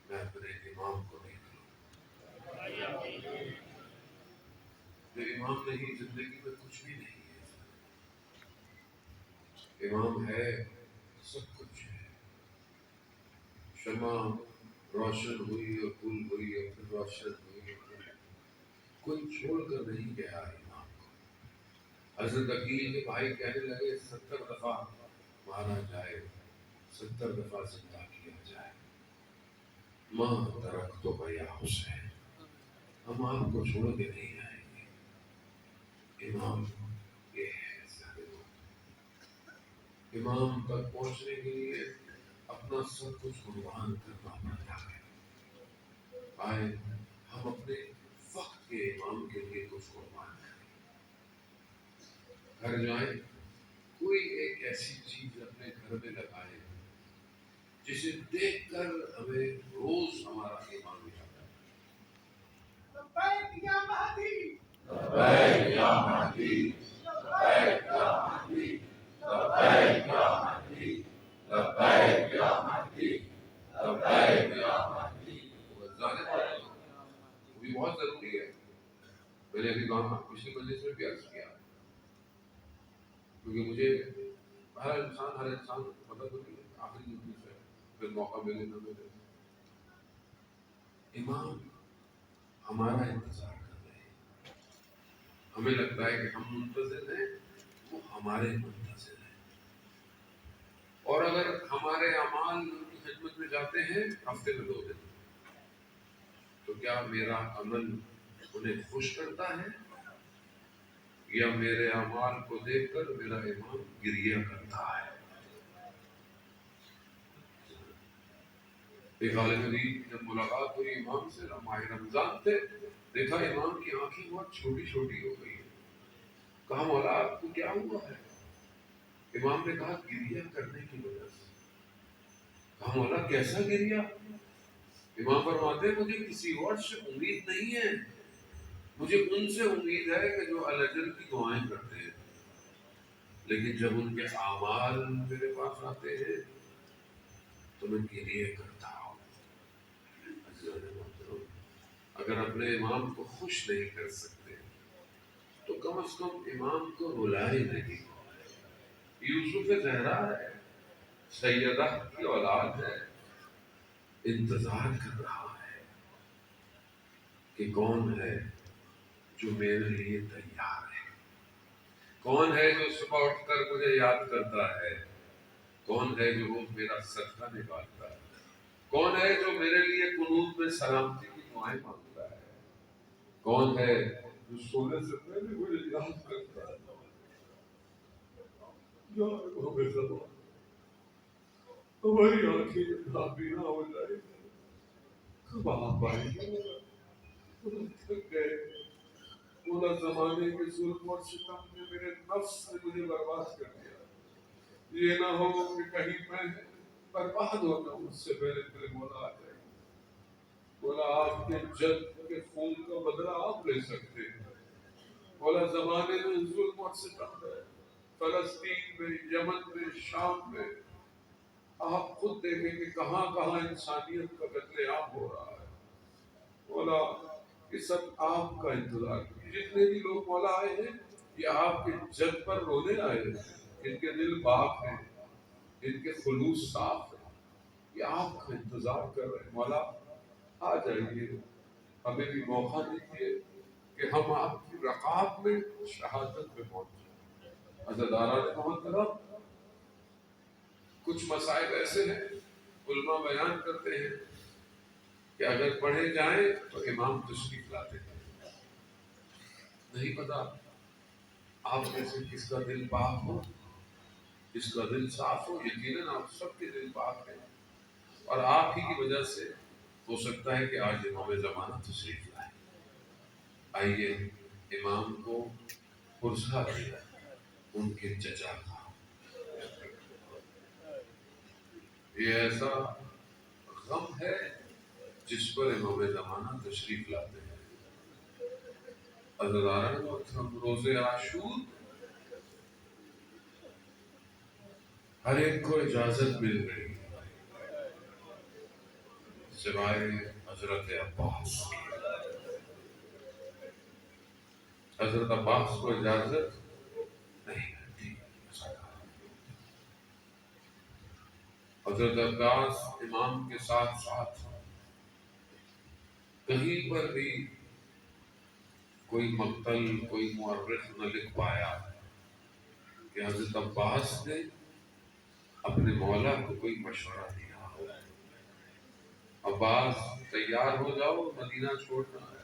میں اپنے امام کو دیکھ لوں۔ جو امام نہیں زندگی میں کچھ بھی نہیں ہے، امام ہے سب کچھ ہے۔ شمع روشن ہوئی اور گل ہوئی اور پھر روشن ہوئی، کوئی چھوڑ کر نہیں گیا امام کو۔ حضرت عقیل کے بھائی کہنے لگے 70 دفعہ مارا جائے، 70 دفعہ زندہ کیا جائے، ماں ترک تو بیا حسین، ہم آپ کو چھوڑ کے نہیں آئیں گے۔ امام یہ ہے ظاہر، امام تک پہنچنے کے لیے اپنا سب کچھ قربان کرنا پڑتا ہے۔ آئے ہم اپنے وقت کے امام کے لیے کچھ قربان کریں۔ گھر جائیں کوئی ایک ایسی چیز اپنے گھر میں لگائیں جسے دیکھ کر ہمیں روز ہمارا ایمان جاتا ہے۔ لبیک یا مہدی، لبیک یا مہدی، لبیک یا مہدی، لبیک یا مہدی، لبیک یا مہدی، لبیک یا مہدی۔ وہ بھی بہت ضروری ہے۔ میں نے ابھی کہا پچھلی مجلس میں بھی عرض کیا، کیونکہ مجھے ہر انسان پتہ تو نہیں ہے پھر موقع ملے نہ ملے. امام ہمارا انتظار کر رہے ہیں. ہمیں لگتا ہے کہ ہم منتظر ہیں، وہ ہمارے منتظر ہیں. اور اگر ہمارے اعمال ان کی خدمت میں جاتے ہیں ہفتے میں 2 دن، تو کیا میرا عمل انہیں خوش کرتا ہے یا میرے اعمال کو دیکھ کر میرا امام گریہ کرتا ہے؟ ایک عالم دین جب ملاقات ہوئی امام سے، ماہ رمضان تھے، دیکھا امام کی آنکھیں بہت چھوٹی چھوٹی ہو گئی. کہا مولا آپ کو کیا ہوا ہے؟ امام نے کہا گریہ کرنے کی وجہ سے. کہا مولا کیسا گریہ؟ امام فرماتے ہیں مجھے کسی اور سے امید نہیں ہے، مجھے ان سے امید ہے کہ جو الاجل کی دعائیں کرتے ہیں، لیکن جب ان کے اعمال میرے پاس آتے ہیں تو میں گریہ کرتا ہوں. اگر اپنے امام کو خوش نہیں کر سکتے تو کم از کم امام کو رلائے نہیں. یوسف زہرا ہے، سیدہ کی اولاد ہے، انتظار کر رہا ہے کہ کون ہے جو میرے لیے تیار ہے، کون ہے جو صبح اٹھ کر مجھے یاد کرتا ہے، کون ہے جو روز میرا صدقہ نکالتا ہے، کون ہے جو میرے لیے قنوت میں سلامتی کی دعائیں مانگتا ہے، کون ہے جو سونے سے پہلے مجھے یاد کرتا ہے. ہماری آنکھیں نابینا ہو جائے کب آپ آئیں گے؟ تھک گئے. پورا زمانے کے ظلم اور ستم نے میرے نفس نے مجھے برباد کر دیا. یہ نہ ہو کہ کہیں میں برباد ہو جاؤں اس سے پہلے تیرے مولا آ جائے. بولا آپ کے جد کے خون کا بدلہ آپ لے سکتے ہیں. بولا زمانے میں ظلم اور ستم ہے، فلسطین میں، یمن میں، شام میں. آپ خود دیکھیں کہ کہاں کہاں انسانیت کا قتل عام ہو رہا ہے. مولا یہ سب آپ کا انتظار. جتنے بھی لوگ مولا آئے ہیں یہ آپ کے جد پر رونے آئے ہیں. ان کے دل پاک ہیں، ان کے خلوص صاف ہیں، یہ آپ کا انتظار کر رہے ہیں. مولا آ جائیے، ہمیں بھی موقع دیجیے کہ ہم آپ کی رقاب میں شہادت میں پہنچیں. عزاداران محترم، کچھ مسائل ایسے ہیں علماء بیان کرتے ہیں کہ اگر پڑھے جائیں تو امام تشریف لاتے ہیں. نہیں پتا آپ میں سے کس کا دل پاک ہو، کس کا دل صاف ہو. یقیناً آپ سب کے دل پاک ہیں اور آپ ہی کی وجہ سے ہو سکتا ہے کہ آج امام زمانہ تشریف لائے. آئیے امام کو پرسہ دیا ان کے چچا کا. یہ ایسا غم ہے جس پر امام زمانہ تشریف لاتے ہیں. عزاداران محترم، روز عاشور ہر ایک کو اجازت مل گئی سوائے حضرت عباس. حضرت عباس کو اجازت نہیں ملتی. حضرت عباس امام کے ساتھ ساتھ کہیں پر بھی کوئی مقتل، کوئی مورخ نہ لکھ پایا کہ حضرت عباس نے اپنے مولا کو کوئی مشورہ دیا ہو. عباس تیار ہو جاؤ، مدینہ چھوڑنا ہے،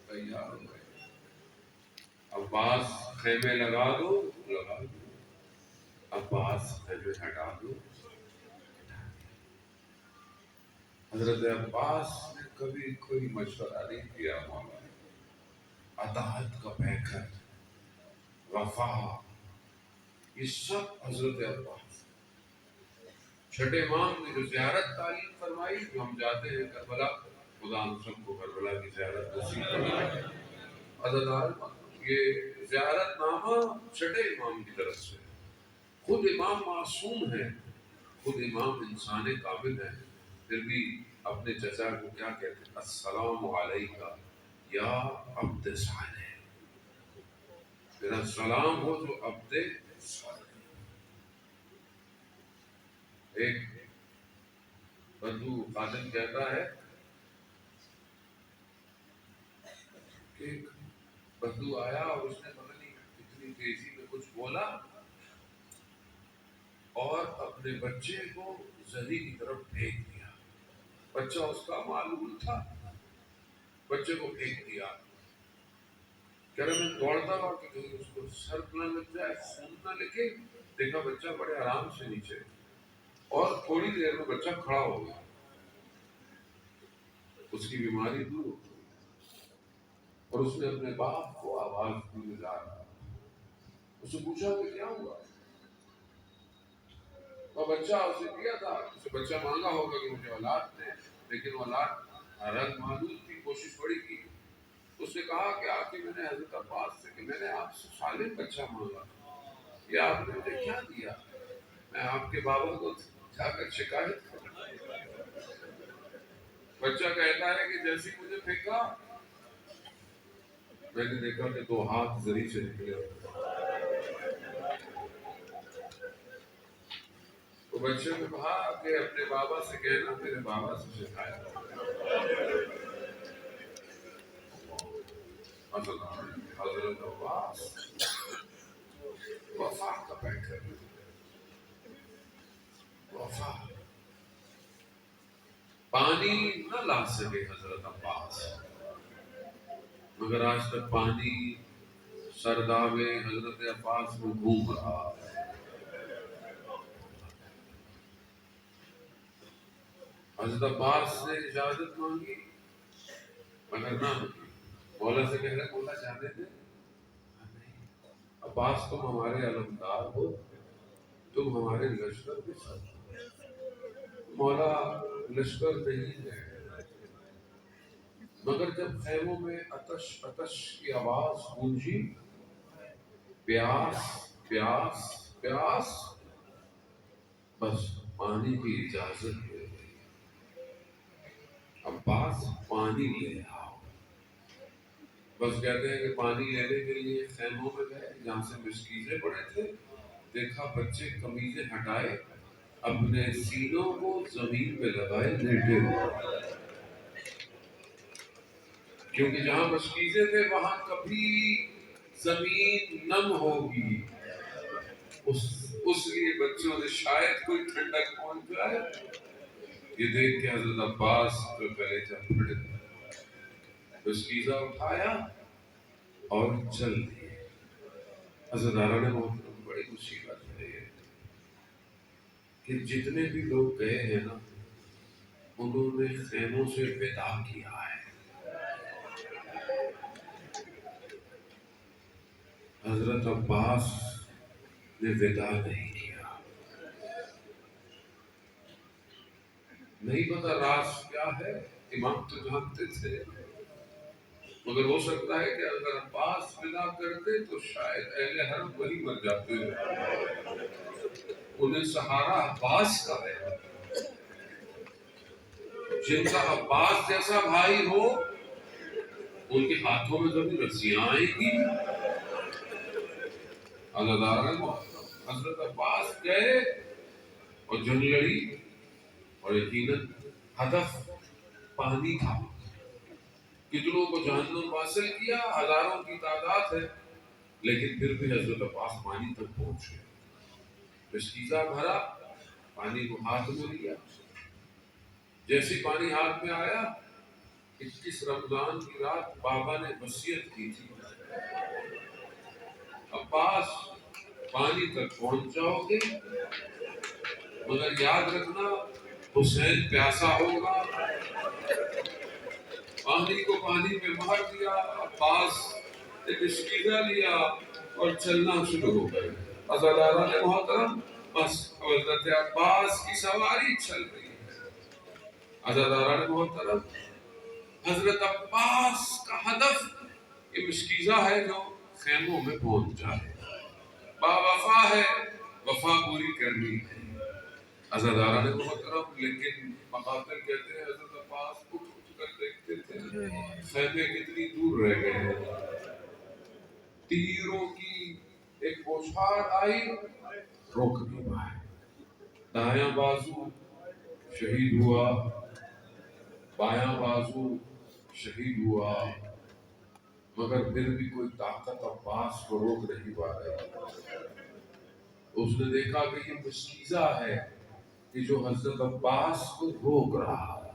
تیار ہو گئے. عباس خیمے لگا دو، لگا دو. عباس خیمے ہٹا دو. حضرت عباس نے کبھی کوئی مشورہ نہیں کیا. مولا اطاعت کا پیکر، وفا، یہ سب حضرت عباس. چھٹے امام نے جو زیارت تعلیم فرمائی، جو ہم جاتے ہیں کربلا، خدا ہم سب کو کربلا کی زیارت نصیب فرمائے. عزادار یہ زیارت نامہ چھٹے امام کی طرف سے. خود امام معصوم ہے، خود امام انسان کامل ہے، پھر بھی اپنے چچا کو کیا کہتے ہیں؟ السلام علیکہ یا عبد صالح. میرا سلام ہو جو عبد صالح. ایک بدو خادم کہتا ہے کہ ایک بدو آیا اور اس نے پتہ نہیں اتنی تیزی میں کچھ بولا اور اپنے بچے کو زری کی طرف پھینک دیا. بچہ اس کا معلوم تھا, بچے کو پھینک دیا. کہہ رہا میں دوڑتا ہوا کہ کہیں اس کو سر نہ لگ جائے, خون نہ لگے. دیکھا بچہ بڑے آرام سے نیچے, اور تھوڑی دیر میں بچہ کھڑا ہو گیا, اس کی بیماری دور ہو گئی. اور اس نے اپنے باپ کو آواز دی لگا, اس سے پوچھا کہ کیا ہوا. اور بچہ اسے دیا تھا, اسے بچہ مانگا ہوگا کہ مجھے اولاد دے, لیکن اولاد رنگ محدود کی کوشش بڑی کی. اس نے کہا کہ آ کے میں نے حضرت عباس سے کہ میں نے آپ سے سالم بچہ مانگا, یہ آپ نے مجھے کیا دیا, میں آپ کے بابا کو جا کر شکایت کروں. بچہ کہتا ہے کہ جیسے مجھے پھینکا میں نے دیکھا کہ 2 ہاتھ زری سے نکلے. تو بچے نے کہا کہ اپنے بابا سے کہنا میرے بابا سے شکایت. حضرت عباس وفا کا بیٹھے, وفا پانی نہ لا سکے حضرت عباس, مگر آج تک پانی سرداب حضرت عباس میں گھوم رہا ہے. حضرت عباس نے اجازت مانگی مگر نہ ملی. مولا سے کہہ رہے مولا جانے دے, عباس تم ہمارے علمدار ہو, تم ہمارے لشکر کے ساتھ. مولا لشکر نہیں ہے, مگر جب خیموں میں اتش اتش کی آواز گونجی, پیاس پیاس پیاس, بس پانی کی اجازت دے دی. عباس پانی لے آؤ. بس کہتے ہیں کہ پانی لینے کے لیے خیموں میں گئے جہاں سے مشکیزیں پڑے تھے. دیکھا بچے قمیضیں ہٹائے اپنے سینوں کو زمین پہ لگائے لیٹے ہوئے, کیونکہ جہاں مشکیزیں تھے وہاں کبھی زمین نم ہوگی. اس لیے بچوں نے شاید کوئی ٹھنڈک پہنچ جائے. یہ دیکھ کے حضرت عباس کا کلیجہ پھٹ گیا, مشکیزہ اٹھایا اور چل دیے. عزادارہ نے بڑی مصیبت ہے یہ کہ جتنے بھی لوگ گئے ہیں نا انہوں نے خیموں سے وداع کیا ہے. حضرت عباس نے وداع نہیں کیا. نہیں پتا راز کیا ہے, امام تو جانتے تھے, مگر ہو سکتا ہے کہ اگر عباس وداع کرتے تو شاید اہل حرم وہی مر جاتے ہیں. انہیں سہارا عباس کا ہے. جن کا عباس جیسا بھائی ہو ان کے ہاتھوں میں کبھی رسیاں آئیں گی. حضرت عباس گئے اور جنگ لڑی, اور یقیناً ہدف پانی تھا. کتنوں کو جہنم حاصل کیا, ہزاروں کی تعداد ہے, لیکن پھر بھی حضرت عباس پانی تک پہنچ گئے. مشکیزہ بھرا, پانی کو ہاتھ میں لیا. جیسے پانی ہاتھ میں آیا, 21 رمضان کی رات بابا نے وصیت کی تھی, عباس پانی تک پہنچ جاؤ گے مگر یاد رکھنا حسین پیاسا ہوگا. پانی کو پانی میں مار دیا. عباس نے مشکیزہ لیا اور چلنا شروع ہو گئے. عزادارہ نے محترم بس حضرت عباس کی سواری چل رہی ہے. عزادارہ نے محترم حضرت عباس کا ہدف یہ مشکیزہ ہے جو خیموں میں پہنچ جائے. باوفا ہے, وفا پوری کرنی ہے. عزادارہ نے محترم لیکن مقاتل کہتے ہیں حضرت عباس کو اٹھ کر دیکھتے تھے خیمے کتنی دور رہ گئے ہیں. تیروں کی ایک بوچھار آئی, روک نہیں پائے. دایاں بازو شہید ہوا، بایاں بازو شہید ہوا، مگر پھر بھی کوئی طاقت عباس کو روک نہیں پا رہی۔ اس نے دیکھا کہ یہ مشکیزہ ہے کہ جو حضرت عباس کو روک رہا ہے،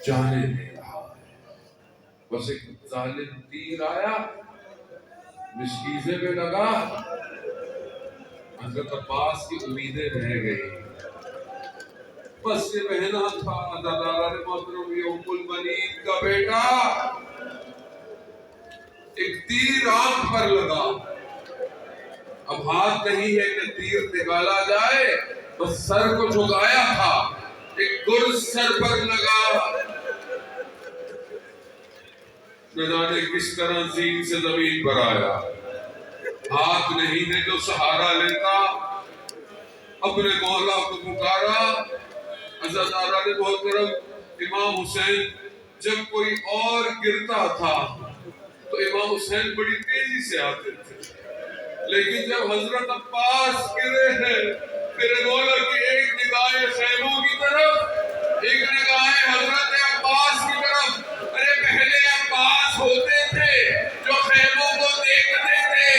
جانے دے رہا ہے۔ بس ایک ظالم تیر آیا، مشکیزے پہ لگا، حضرت عباس کی امیدیں رہ گئی۔ بس یہ بہنا تھا دادار محترم، یہ ام المنین کا بیٹا، ایک تیر آنکھ پر لگا۔ اب ہاتھ نہیں ہے کہ تیر نکالا جائے، بس سر کو جھکایا تھا، ایک گرز سر پر لگا، نہ جانے کس طرح زین سے زمین پر آیا۔ ہاتھ نہیں ہے جو سہارا لیتا، اپنے مولا کو پکارا۔ عزادارہ محترم، امام حسین جب کوئی اور گرتا تھا تو امام حسین بڑی تیزی سے آتے تھے، لیکن جب حضرت عباس گرے ہیں، میرے مولا کی ایک نگاہ خیموں کی طرف، ایک نگاہ حضرت عباس کی طرف۔ ارے پہلے عباس ہوتے تھے جو خیموں کو دیکھتے تھے،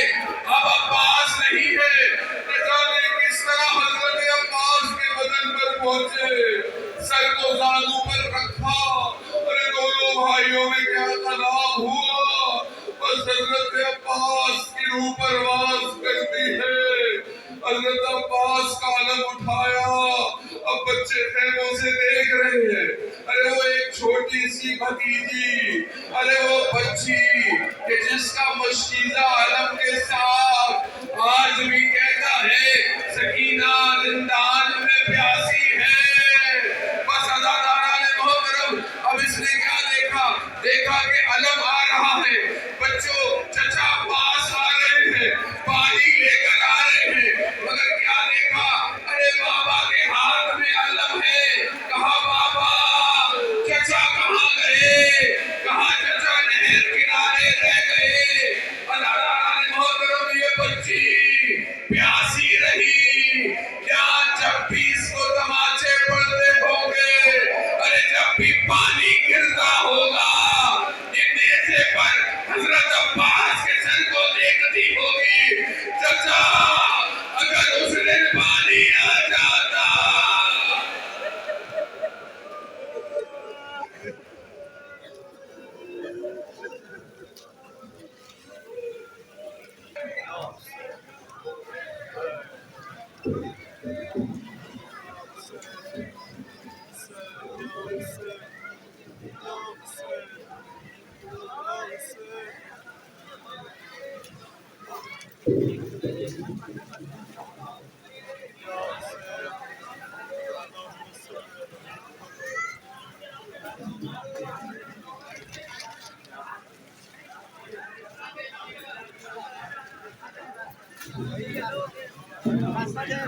اب عباس نہیں ہے۔ نہ جانے کس طرح حضرت عباس کے بدن پر پہنچے، سر کو زانو پر رکھا، ارے دونوں بھائیوں میں کیا تناؤ ہوا، بس حضرت عباس کی روح پرواز کرتی ہے۔ حضرت عباس کا علم اٹھایا، اب بچے خیموں سے دیکھ رہے ہیں، ارے وہ ایک چھوٹی سی بھتیجی، ارے وہ بچی کہ جس کا مشکیزہ علم کے ساتھ آج بھی کہتا ہے سکینہ زندان میں پیاسی ہے۔ بس عزادارہ محترم، اب اس نے کیا دیکھا؟ دیکھا کہ علم آ رہا ہے، بچوں چچا پاس آ رہے ہیں، پانی لے کر آ رہے ہیں، مگر کیا دیکھا؟ ارے بابا کے ہاتھ میں علم ہے۔ کہا بابا، چچا کہاں گئے؟ کہا چچا نہر کنارے رہ گئے۔ عزادارہ محترم، یہ بچی پیاسی رہی، کیا جب بھی اس کو تماچے پڑتے ہوں گے، ارے جب بھی پانی گرتا ہوگا، یہ نیزے پر حضرت عباس کے سر کو دیکھتی ہوگی، چچا اگر اس دن پانی آ جاتا۔